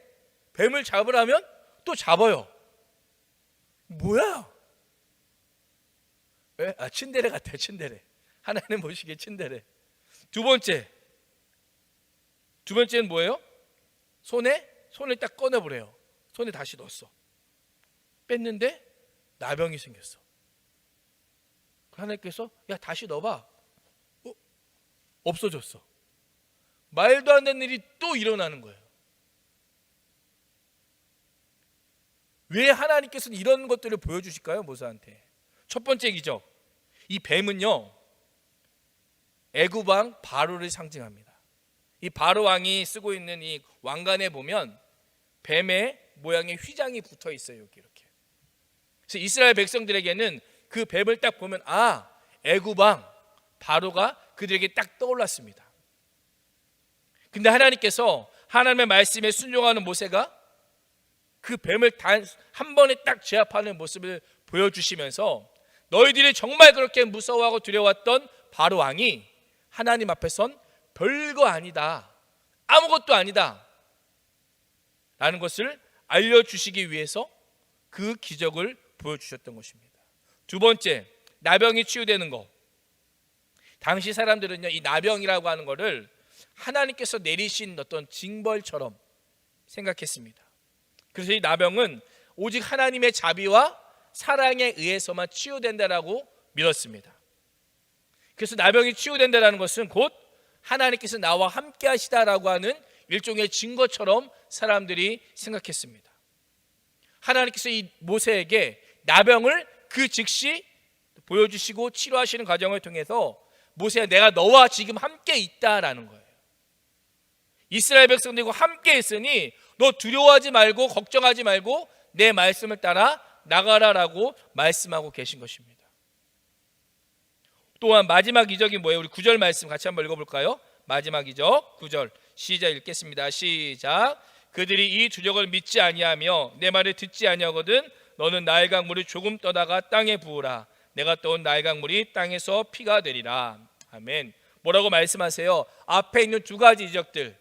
뱀을 잡으라면 또 잡아요. 뭐야? 왜? 츤데레 같아요. 츤데레. 하나님 보시기에 츤데레. 두 번째는 뭐예요? 손을 딱 꺼내보래요. 손에 다시 넣었어. 뺐는데 나병이 생겼어. 하나님께서 야 다시 넣어봐. 없어졌어. 말도 안 되는 일이 또 일어나는 거예요. 왜 하나님께서는 이런 것들을 보여주실까요? 모세한테. 첫 번째 기적. 이 뱀은요 애굽 왕 바로를 상징합니다. 이 바로 왕이 쓰고 있는 이 왕관에 보면 뱀의 모양의 휘장이 붙어 있어요. 여기 이렇게. 그래서 이스라엘 백성들에게는 그 뱀을 딱 보면 애굽 왕 바로가 그들에게 딱 떠올랐습니다. 근데 하나님께서 하나님의 말씀에 순종하는 모세가 그 뱀을 단 한 번에 딱 제압하는 모습을 보여주시면서 너희들이 정말 그렇게 무서워하고 두려웠던 바로 왕이 하나님 앞에선 별거 아니다, 아무것도 아니다 라는 것을 알려주시기 위해서 그 기적을 보여주셨던 것입니다. 두 번째, 나병이 치유되는 것. 당시 사람들은요 이 나병이라고 하는 것을 하나님께서 내리신 어떤 징벌처럼 생각했습니다. 그래서 이 나병은 오직 하나님의 자비와 사랑에 의해서만 치유된다라고 믿었습니다. 그래서 나병이 치유된다라는 것은 곧 하나님께서 나와 함께 하시다라고 하는 일종의 증거처럼 사람들이 생각했습니다. 하나님께서 이 모세에게 나병을 그 즉시 보여주시고 치료하시는 과정을 통해서 모세야 내가 너와 지금 함께 있다라는 거예요. 이스라엘 백성들과 함께 있으니 너 두려워하지 말고 걱정하지 말고 내 말씀을 따라 나가라라고 말씀하고 계신 것입니다. 또한 마지막 이적이 뭐예요? 우리 9절 말씀 같이 한번 읽어볼까요? 마지막 이적 9절 시작 읽겠습니다. 시작. 그들이 이 주적을 믿지 아니하며 내 말을 듣지 아니하거든 너는 나의 강물을 조금 떠다가 땅에 부으라. 내가 떠온 나의 강물이 땅에서 피가 되리라. 아멘. 뭐라고 말씀하세요? 앞에 있는 두 가지 이적들,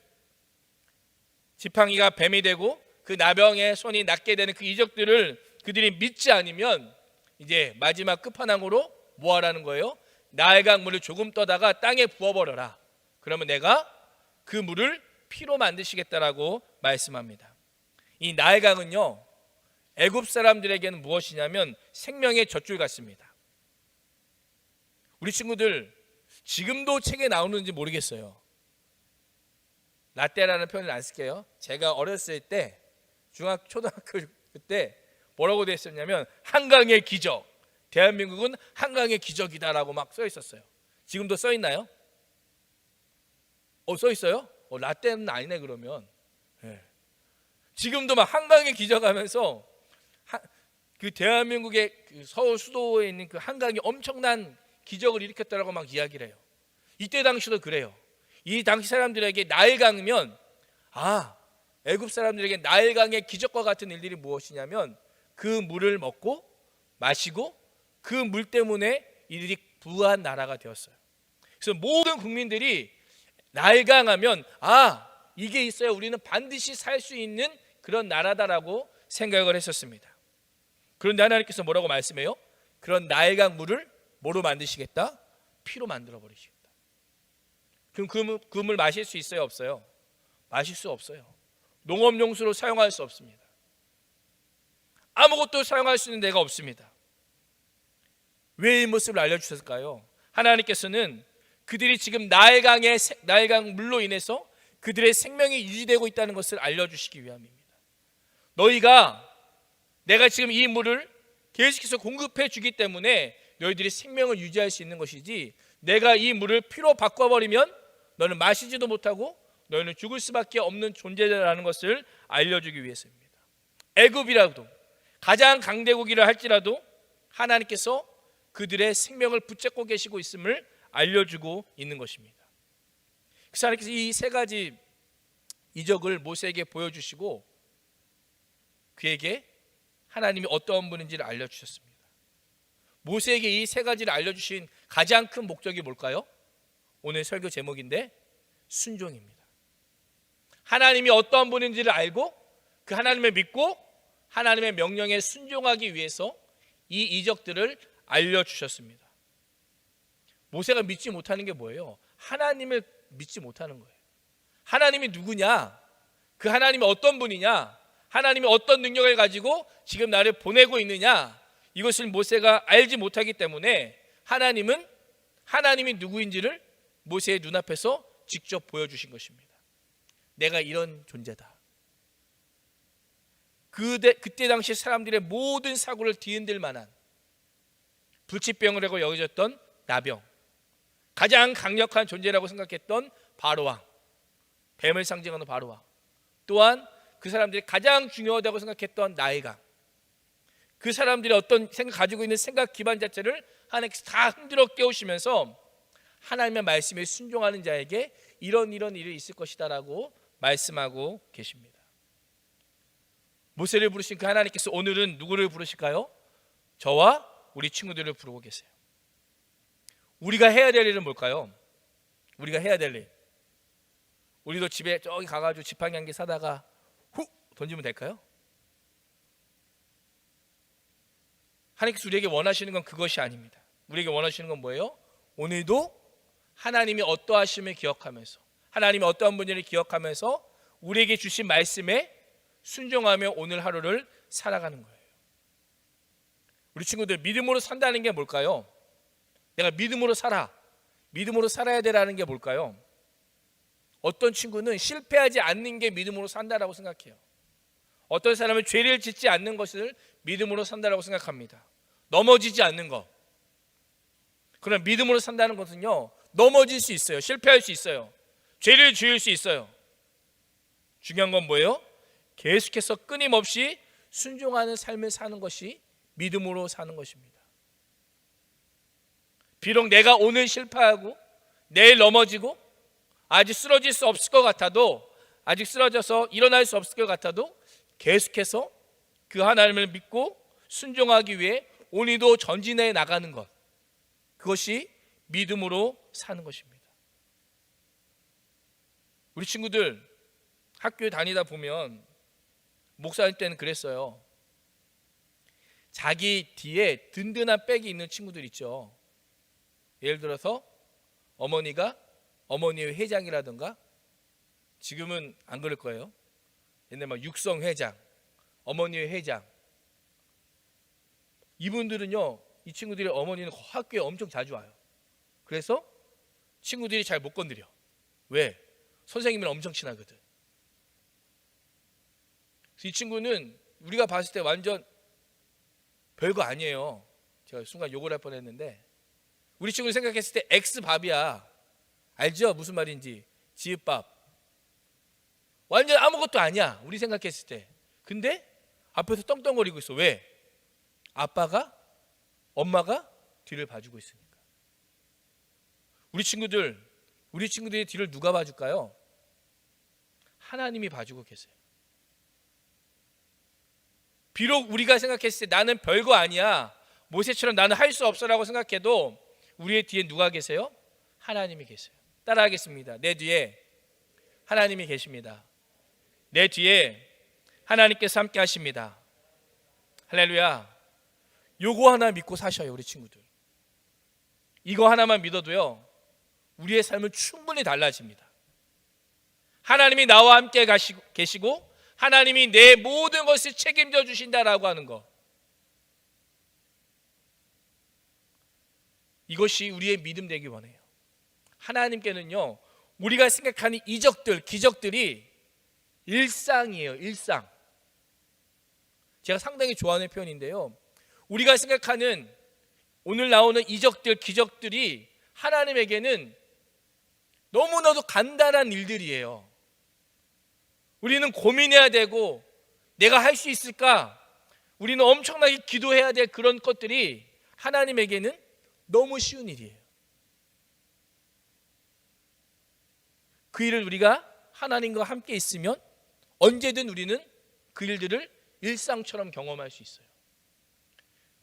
지팡이가 뱀이 되고 그 나병의 손이 낫게 되는 그 이적들을 그들이 믿지 않으면 이제 마지막 끝판왕으로 뭐 하라는 거예요? 나의 강물을 조금 떠다가 땅에 부어버려라. 그러면 내가 그 물을 피로 만드시겠다라고 말씀합니다. 이 나의 강은요, 애굽 사람들에게는 무엇이냐면 생명의 젖줄 같습니다. 우리 친구들 지금도 책에 나오는지 모르겠어요. 라떼라는 표현을 안 쓸게요. 제가 어렸을 때 중학교 초등학교 때 뭐라고 되어 있었냐면 한강의 기적, 대한민국은 한강의 기적이다라고 막 써 있었어요. 지금도 써 있나요? 써 있어요? 라떼는 아니네 그러면. 네. 지금도 막 한강의 기적하면서 그 대한민국의 그 서울 수도에 있는 그 한강이 엄청난 기적을 일으켰다라고 막 이야기를 해요. 이때 당시도 그래요. 이 당시 사람들에게 나일강이면 애굽 사람들에게 나일강의 기적과 같은 일들이 무엇이냐면 그 물을 먹고 마시고 그 물 때문에 이들이 부한 나라가 되었어요. 그래서 모든 국민들이 나일강하면 이게 있어야 우리는 반드시 살 수 있는 그런 나라다라고 생각을 했었습니다. 그런데 하나님께서 뭐라고 말씀해요? 그런 나일강 물을 뭐로 만드시겠다? 피로 만들어 버리시겠다. 그럼 그 물 마실 수 있어요? 없어요? 마실 수 없어요. 농업용수로 사용할 수 없습니다. 아무것도 사용할 수 있는 데가 없습니다. 왜 이 모습을 알려주셨을까요? 하나님께서는 그들이 지금 나일강 물로 인해서 그들의 생명이 유지되고 있다는 것을 알려주시기 위함입니다. 내가 지금 이 물을 계속해서 공급해 주기 때문에 너희들이 생명을 유지할 수 있는 것이지, 내가 이 물을 피로 바꿔버리면 너는 마시지도 못하고 너희는 죽을 수밖에 없는 존재라는 것을 알려주기 위해서입니다. 애굽이라도 가장 강대국이라 할지라도 하나님께서 그들의 생명을 붙잡고 계시고 있음을 알려주고 있는 것입니다. 그래서 하나님께서 이 세 가지 이적을 모세에게 보여주시고 그에게 하나님이 어떠한 분인지를 알려주셨습니다. 모세에게 이 세 가지를 알려주신 가장 큰 목적이 뭘까요? 오늘 설교 제목인데 순종입니다. 하나님이 어떠한 분인지를 알고 그 하나님을 믿고 하나님의 명령에 순종하기 위해서 이 이적들을 알려주셨습니다. 모세가 믿지 못하는 게 뭐예요? 하나님을 믿지 못하는 거예요. 하나님이 누구냐? 그 하나님이 어떤 분이냐? 하나님이 어떤 능력을 가지고 지금 나를 보내고 있느냐? 이것을 모세가 알지 못하기 때문에 하나님이 누구인지를 모세의 눈앞에서 직접 보여주신 것입니다. 내가 이런 존재다. 그때 당시 사람들의 모든 사고를 뒤흔들 만한 불치병이라고 여겨졌던 나병, 가장 강력한 존재라고 생각했던 바로왕, 뱀을 상징하는 바로왕, 또한 그 사람들이 가장 중요하다고 생각했던 나일강, 그 사람들이 어떤 가지고 있는 생각 기반 자체를 하나님께서 다 흔들어 깨우시면서 하나님의 말씀에 순종하는 자에게 이런 일이 있을 것이다라고 말씀하고 계십니다. 모세를 부르신 그 하나님께서 오늘은 누구를 부르실까요? 저와 우리 친구들을 부르고 계세요. 우리가 해야 될 일은 뭘까요? 우리가 해야 될 일, 우리도 집에 저기 가가지고 지팡이 한 개 사다가 훅 던지면 될까요? 하나님께서 우리에게 원하시는 건 그것이 아닙니다. 우리에게 원하시는 건 뭐예요? 오늘도 하나님이 어떠하심을 기억하면서, 하나님이 어떠한 분인지를 기억하면서 우리에게 주신 말씀에 순종하며 오늘 하루를 살아가는 거예요. 우리 친구들, 믿음으로 산다는 게 뭘까요? 내가 믿음으로 살아야 되라는 게 뭘까요? 어떤 친구는 실패하지 않는 게 믿음으로 산다라고 생각해요. 어떤 사람은 죄를 짓지 않는 것을 믿음으로 산다라고 생각합니다. 넘어지지 않는 것. 그러나 믿음으로 산다는 것은요, 넘어질 수 있어요. 실패할 수 있어요. 죄를 지을 수 있어요. 중요한 건 뭐예요? 계속해서 끊임없이 순종하는 삶을 사는 것이 믿음으로 사는 것입니다. 비록 내가 오늘 실패하고 내일 넘어지고 아직 쓰러질 수 없을 것 같아도, 아직 쓰러져서 일어날 수 없을 것 같아도 계속해서 그 하나님을 믿고 순종하기 위해 오늘도 전진해 나가는 것, 그것이 믿음으로 사는 것입니다. 우리 친구들 학교에 다니다 보면 목사님 때는 그랬어요. 자기 뒤에 든든한 백이 있는 친구들 있죠. 예를 들어서 어머니가 어머니의 회장이라든가, 지금은 안 그럴 거예요. 옛날 막 육성 회장, 어머니의 회장. 이분들은요, 이 친구들의 어머니는 학교에 엄청 자주 와요. 그래서 친구들이 잘 못 건드려. 왜? 선생님이랑 엄청 친하거든. 그래서 이 친구는 우리가 봤을 때 완전 별거 아니에요. 제가 순간 욕을 할 뻔했는데, 우리 친구 생각했을 때 X밥이야. 알죠? 무슨 말인지. 지읒밥. 완전 아무것도 아니야, 우리 생각했을 때. 근데 앞에서 떵떵거리고 있어. 왜? 아빠가, 엄마가 뒤를 봐주고 있으니까. 우리 친구들의 뒤를 누가 봐줄까요? 하나님이 봐주고 계세요. 비록 우리가 생각했을 때 나는 별거 아니야, 모세처럼 나는 할 수 없어라고 생각해도 우리의 뒤에 누가 계세요? 하나님이 계세요. 따라하겠습니다. 내 뒤에 하나님이 계십니다. 내 뒤에 하나님께서 함께 하십니다. 할렐루야. 요거 하나 믿고 사셔요, 우리 친구들. 이거 하나만 믿어도요, 우리의 삶은 충분히 달라집니다. 하나님이 나와 함께 계시고 하나님이 내 모든 것을 책임져 주신다라고 하는 것, 이것이 우리의 믿음 되기 원해요. 하나님께는요, 우리가 생각하는 이적들, 기적들이 일상이에요. 일상. 제가 상당히 좋아하는 표현인데요, 우리가 생각하는 오늘 나오는 이적들, 기적들이 하나님에게는 너무나도 간단한 일들이에요. 우리는 고민해야 되고 내가 할 수 있을까? 우리는 엄청나게 기도해야 될 그런 것들이 하나님에게는 너무 쉬운 일이에요. 그 일을 우리가 하나님과 함께 있으면 언제든 우리는 그 일들을 일상처럼 경험할 수 있어요.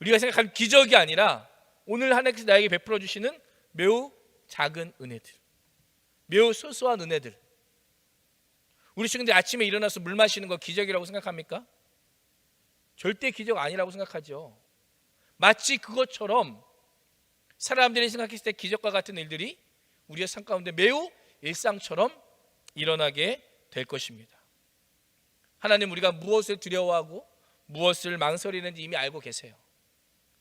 우리가 생각하는 기적이 아니라 오늘 하나님께서 나에게 베풀어 주시는 매우 작은 은혜들, 매우 소소한 은혜들. 우리 친구들 아침에 일어나서 물 마시는 거 기적이라고 생각합니까? 절대 기적 아니라고 생각하죠. 마치 그것처럼 사람들이 생각했을 때 기적과 같은 일들이 우리의 삶 가운데 매우 일상처럼 일어나게 될 것입니다. 하나님, 우리가 무엇을 두려워하고 무엇을 망설이는지 이미 알고 계세요.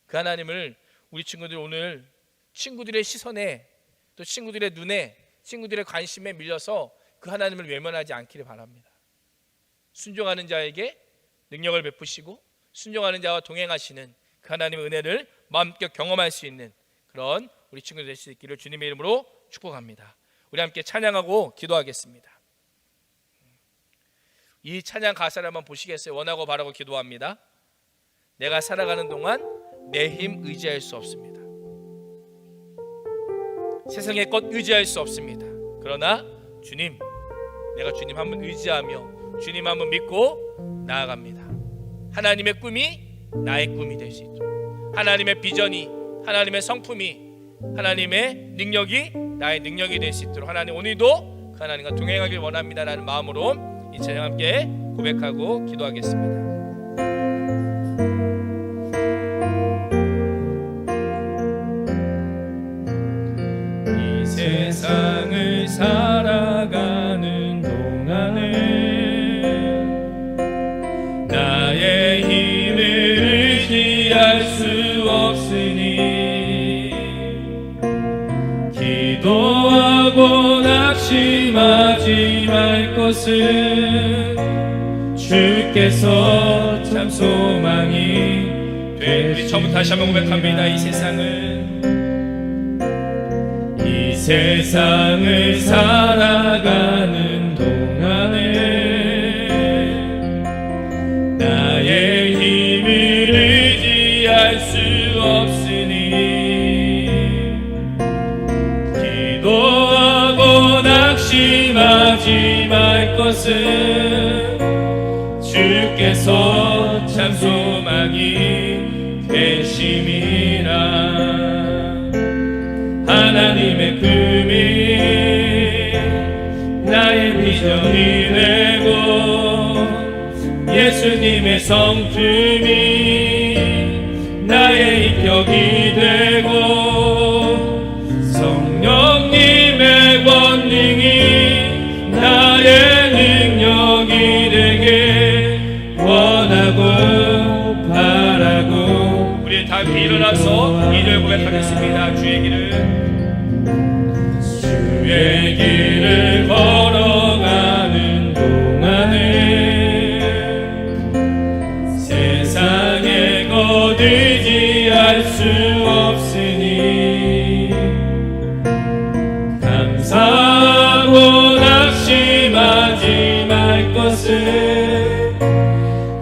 그 하나님을 우리 친구들 오늘 친구들의 시선에, 또 친구들의 눈에, 친구들의 관심에 밀려서 그 하나님을 외면하지 않기를 바랍니다. 순종하는 자에게 능력을 베푸시고 순종하는 자와 동행하시는 그 하나님의 은혜를 마음껏 경험할 수 있는 그런 우리 친구들 될 수 있기를 주님의 이름으로 축복합니다. 우리 함께 찬양하고 기도하겠습니다. 이 찬양 가사를 한번 보시겠어요? 원하고 바라고 기도합니다. 내가 살아가는 동안 내 힘 의지할 수 없습니다. 세상의 것 의지할 수 없습니다. 그러나 주님, 내가 주님 한번 의지하며 주님 한번 믿고 나아갑니다. 하나님의 꿈이 나의 꿈이 될 수 있도록, 하나님의 비전이, 하나님의 성품이, 하나님의 능력이 나의 능력이 될 수 있도록 하나님 오늘도 그 하나님과 동행하길 원합니다라는 마음으로 이 찬양 함께 고백하고 기도하겠습니다. 이 세상을 살아가는 동안에 나의 힘을 의지할 수 없으니 기도하고 낙심하지 말 것은 주께서 참 소망이 우리 처음부터 다시 한번 고백합니다. 이 세상을 살아가는 동안에 나의 힘을 의지할 수 없으니 기도하고 낙심하지 말 것은 주께서 참 소망이 되심이라. 하나님의 꿈이 나의 비전이 되고 예수님의 성품이 나의 인격이 되고 성령님의 권능이 나의 능력이 되게 원하고 바라고. 우리 다 함께 일어나서 2절 고백하겠습니다. 주의 길을 걸어가는 동안에 세상에 거두지할 수 없으니 감사하고 낙심하지 말 것은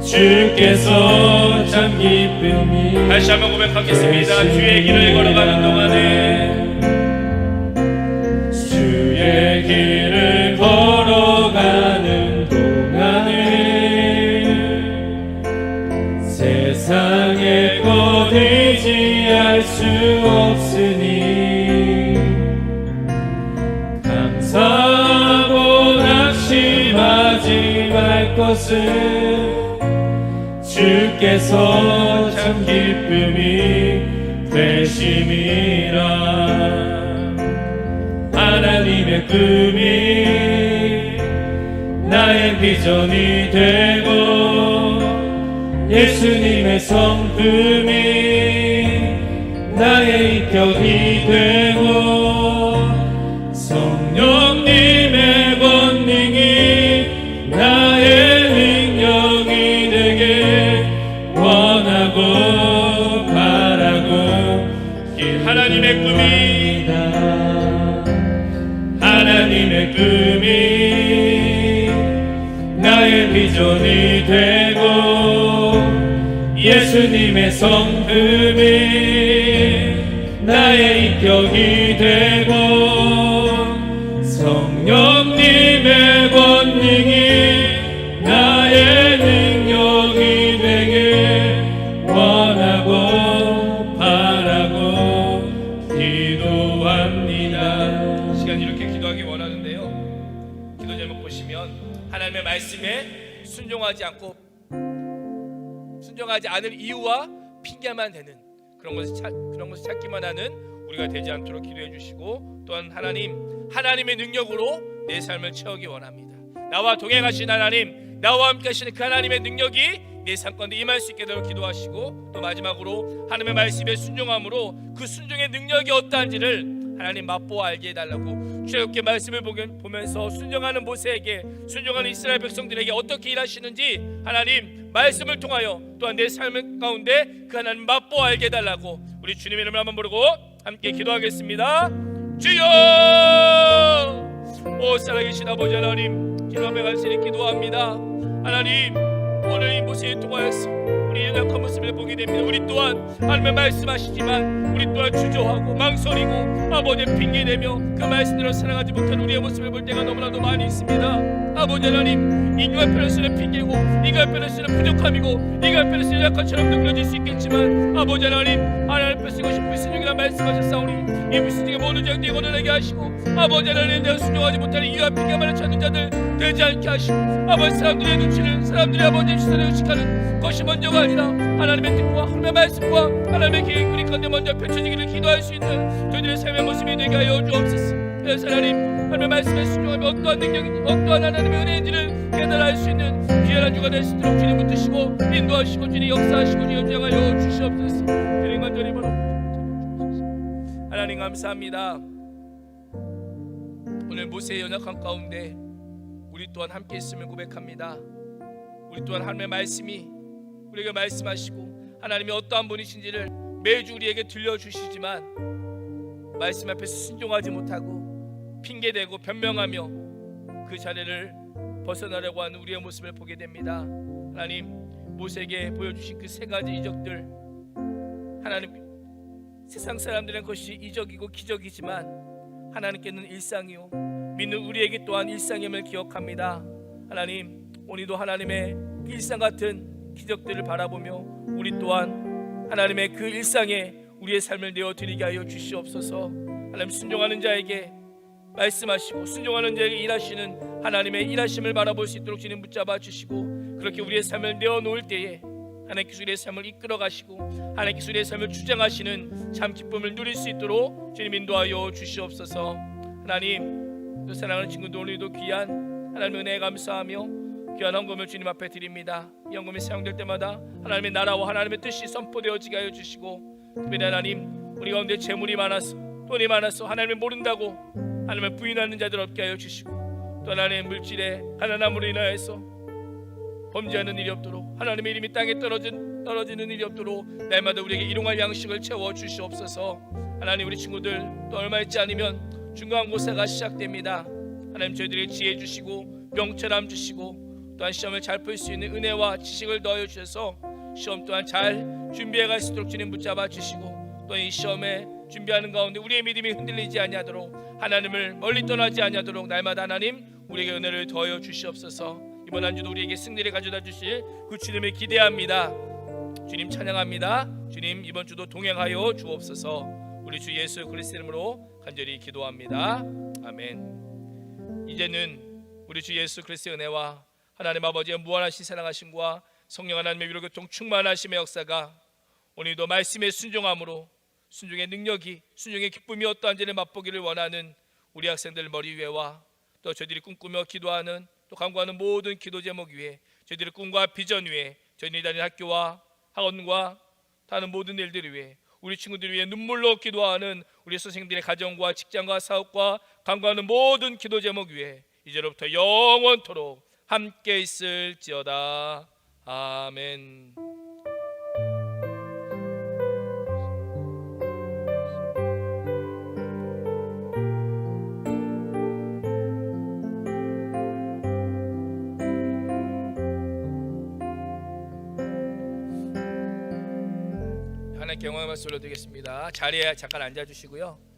주께서 참 기쁨이. 다시 한번 고백하겠습니다. 주의 길을 걸어가는 동안에 주의 길을 걸어가는 동안에 세상에 곧 의지할 수 없으니 감사하고 낙심하지 말 것은 주께서 참 기쁨이 되심이라. 하나님의 꿈이 나의 비전이 되고 예수님의 성품이 나의 인격이 되고 성령님의 권능이 나의 능력이 되게 원하고 바라고. 하나님의 꿈이 하나님의 꿈이 나의 비전이 되고 예수님의 성품이 나의 인격이 되고 성령님의 권능이 나의 능력이 되게 원하고 바라고 기도합니다. 시간 이렇게 기도하기 원하는데요, 기도 제목 보시면 하나님의 말씀에 순종하지 않을 이유와 핑계만 되는 그런 것을 찾기만 하는 우리가 되지 않도록 기도해 주시고, 또한 하나님의 능력으로 내 삶을 채우기 원합니다. 나와 동행하신 하나님, 나와 함께 하시는 그 하나님의 능력이 내 삶 가운데 임할 수 있게 되도록 기도하시고, 또 마지막으로 하나님의 말씀에 순종함으로 그 순종의 능력이 어떠한지를 하나님 맛보아 알게 해달라고 주님께 말씀을 보면서 순종하는 모세에게, 순종하는 이스라엘 백성들에게 어떻게 일하시는지 하나님 말씀을 통하여 또한 내 삶 가운데 그 하나님 맛보아 알게 해달라고 우리 주님의 이름을 한번 부르고 함께 기도하겠습니다. 주여! 오 살아계신 아버지 하나님, 기도 앞에 간절히 기도합니다. 하나님, 오늘 이 모세에 통하여서 우리 연약한 모습을 보게 됩니다. 우리 또한 하나님의 말씀하시지만 우리 또한 주저하고 망설이고 아버지의 핑계대며 그 말씀대로 살아가지 못한 우리의 모습을 볼 때가 너무나도 많이 있습니다. 아버지 하나님, 인간 편에서는 핑계고 인간 편에서는 부족함이고 인간 편에서는 약한처럼 느껴질 수 있겠지만 아버지 하나님 앞에 쓰고 싶은 순종이라 말씀하셨사오니 이 불순종의 모든 장대에 거론하게 하시고 아버지 하나님, 내가 순종하지 못하는 이유와 핑계만을 찾는 자들 되지 않게 하시고 아버지 사람들의 눈치는 사람들의 아버지의 시선에 의식하는 것이 먼저가 아니라 하나님의 뜻과 하나님의 말씀과 하나님의 계획 우리 가운데 먼저 펼쳐지기를 기도할 수 있는 저희들의 삶의 모습이 되게 하여 주옵소서. 그래서 하나님, 하나님의 말씀에 순종하며 어떠한 능력인지 어떠한 하나님의 은혜인지를 깨달아 수 있는 귀한 주가 될 수 있도록 주님 붙드시고 인도하시고 주님 역사하시고 주님 역장하여 주시옵소서. 주님 간절히 바로 하나님 감사합니다. 오늘 모세의 연약한 가운데 우리 또한 함께 있음을 고백합니다. 우리 또한 하나님의 말씀이 우리에게 말씀하시고 하나님이 어떠한 분이신지를 매주 우리에게 들려주시지만 말씀 앞에서 순종하지 못하고 핑계대고 변명하며 그 자리를 벗어나려고 하는 우리의 모습을 보게 됩니다. 하나님, 모세에게 보여주신 그 세 가지 이적들 하나님, 세상 사람들은 것이 이적이고 기적이지만 하나님께는 일상이요, 믿는 우리에게 또한 일상임을 기억합니다. 하나님, 오늘도 하나님의 일상 같은 기적들을 바라보며 우리 또한 하나님의 그 일상에 우리의 삶을 내어드리게 하여 주시옵소서. 하나님, 순종하는 자에게 말씀하시고 순종하는 자에게 일하시는 하나님의 일하심을 바라볼 수 있도록 주님 붙잡아 주시고, 그렇게 우리의 삶을 내어놓을 때에 하나님께서 우리의 삶을 이끌어 가시고 하나님께서 우리의 삶을 주장하시는 참 기쁨을 누릴 수 있도록 주님 인도하여 주시옵소서. 하나님, 또 사랑하는 친구들, 오늘도 귀한 하나님의 은혜에 감사하며 귀한 헌금을 주님 앞에 드립니다. 이 헌금이 사용될 때마다 하나님의 나라와 하나님의 뜻이 선포되어지게 하여 주시고, 특별히 하나님, 우리 가운데 재물이 많아서 돈이 많아서 하나님을 모른다고 하나님을 부인하는 자들 없게 하여 주시고, 또 하나님의 물질에 가난함으로 인하여서 범죄하는 일이 없도록, 하나님의 이름이 땅에 떨어지는 일이 없도록 날마다 우리에게 일용할 양식을 채워 주시옵소서. 하나님, 우리 친구들 또 얼마 있지 않으면 중간고사가 시작됩니다. 하나님, 저희들에게 지혜 주시고 명철함 주시고 또한 시험을 잘 풀 수 있는 은혜와 지식을 더하여 주셔서 시험 또한 잘 준비해 갈 수 있도록 주님 붙잡아 주시고, 또 이 시험에 준비하는 가운데 우리의 믿음이 흔들리지 아니하도록, 하나님을 멀리 떠나지 아니하도록 날마다 하나님 우리에게 은혜를 더하여 주시옵소서. 이번 한 주도 우리에게 승리를 가져다 주실 그 주님을 기대합니다. 주님 찬양합니다. 주님, 이번 주도 동행하여 주옵소서. 우리 주 예수 그리스도 이름으로 간절히 기도합니다. 아멘. 이제는 우리 주 예수 그리스도의 은혜와 하나님 아버지의 무한하신 사랑하심과 성령 하나님의 위로 교통 충만하심의 역사가 오늘도 말씀에 순종함으로 순종의 능력이, 순종의 기쁨이 어떠한지를 맛보기를 원하는 우리 학생들 머리 위에와 또 저희들이 꿈꾸며 기도하는 또 간구하는 모든 기도 제목 위에, 저희들의 꿈과 비전 위에, 저희들이 다니는 학교와 학원과 다른 모든 일들 위에, 우리 친구들 위해 눈물로 기도하는 우리 선생님들의 가정과 직장과 사업과 간구하는 모든 기도 제목 위에 이제로부터 영원토록 함께 있을지어다. 아멘. 하나님께 영광의 말씀 올려드리겠습니다. 자리에 잠깐 앉아주시고요.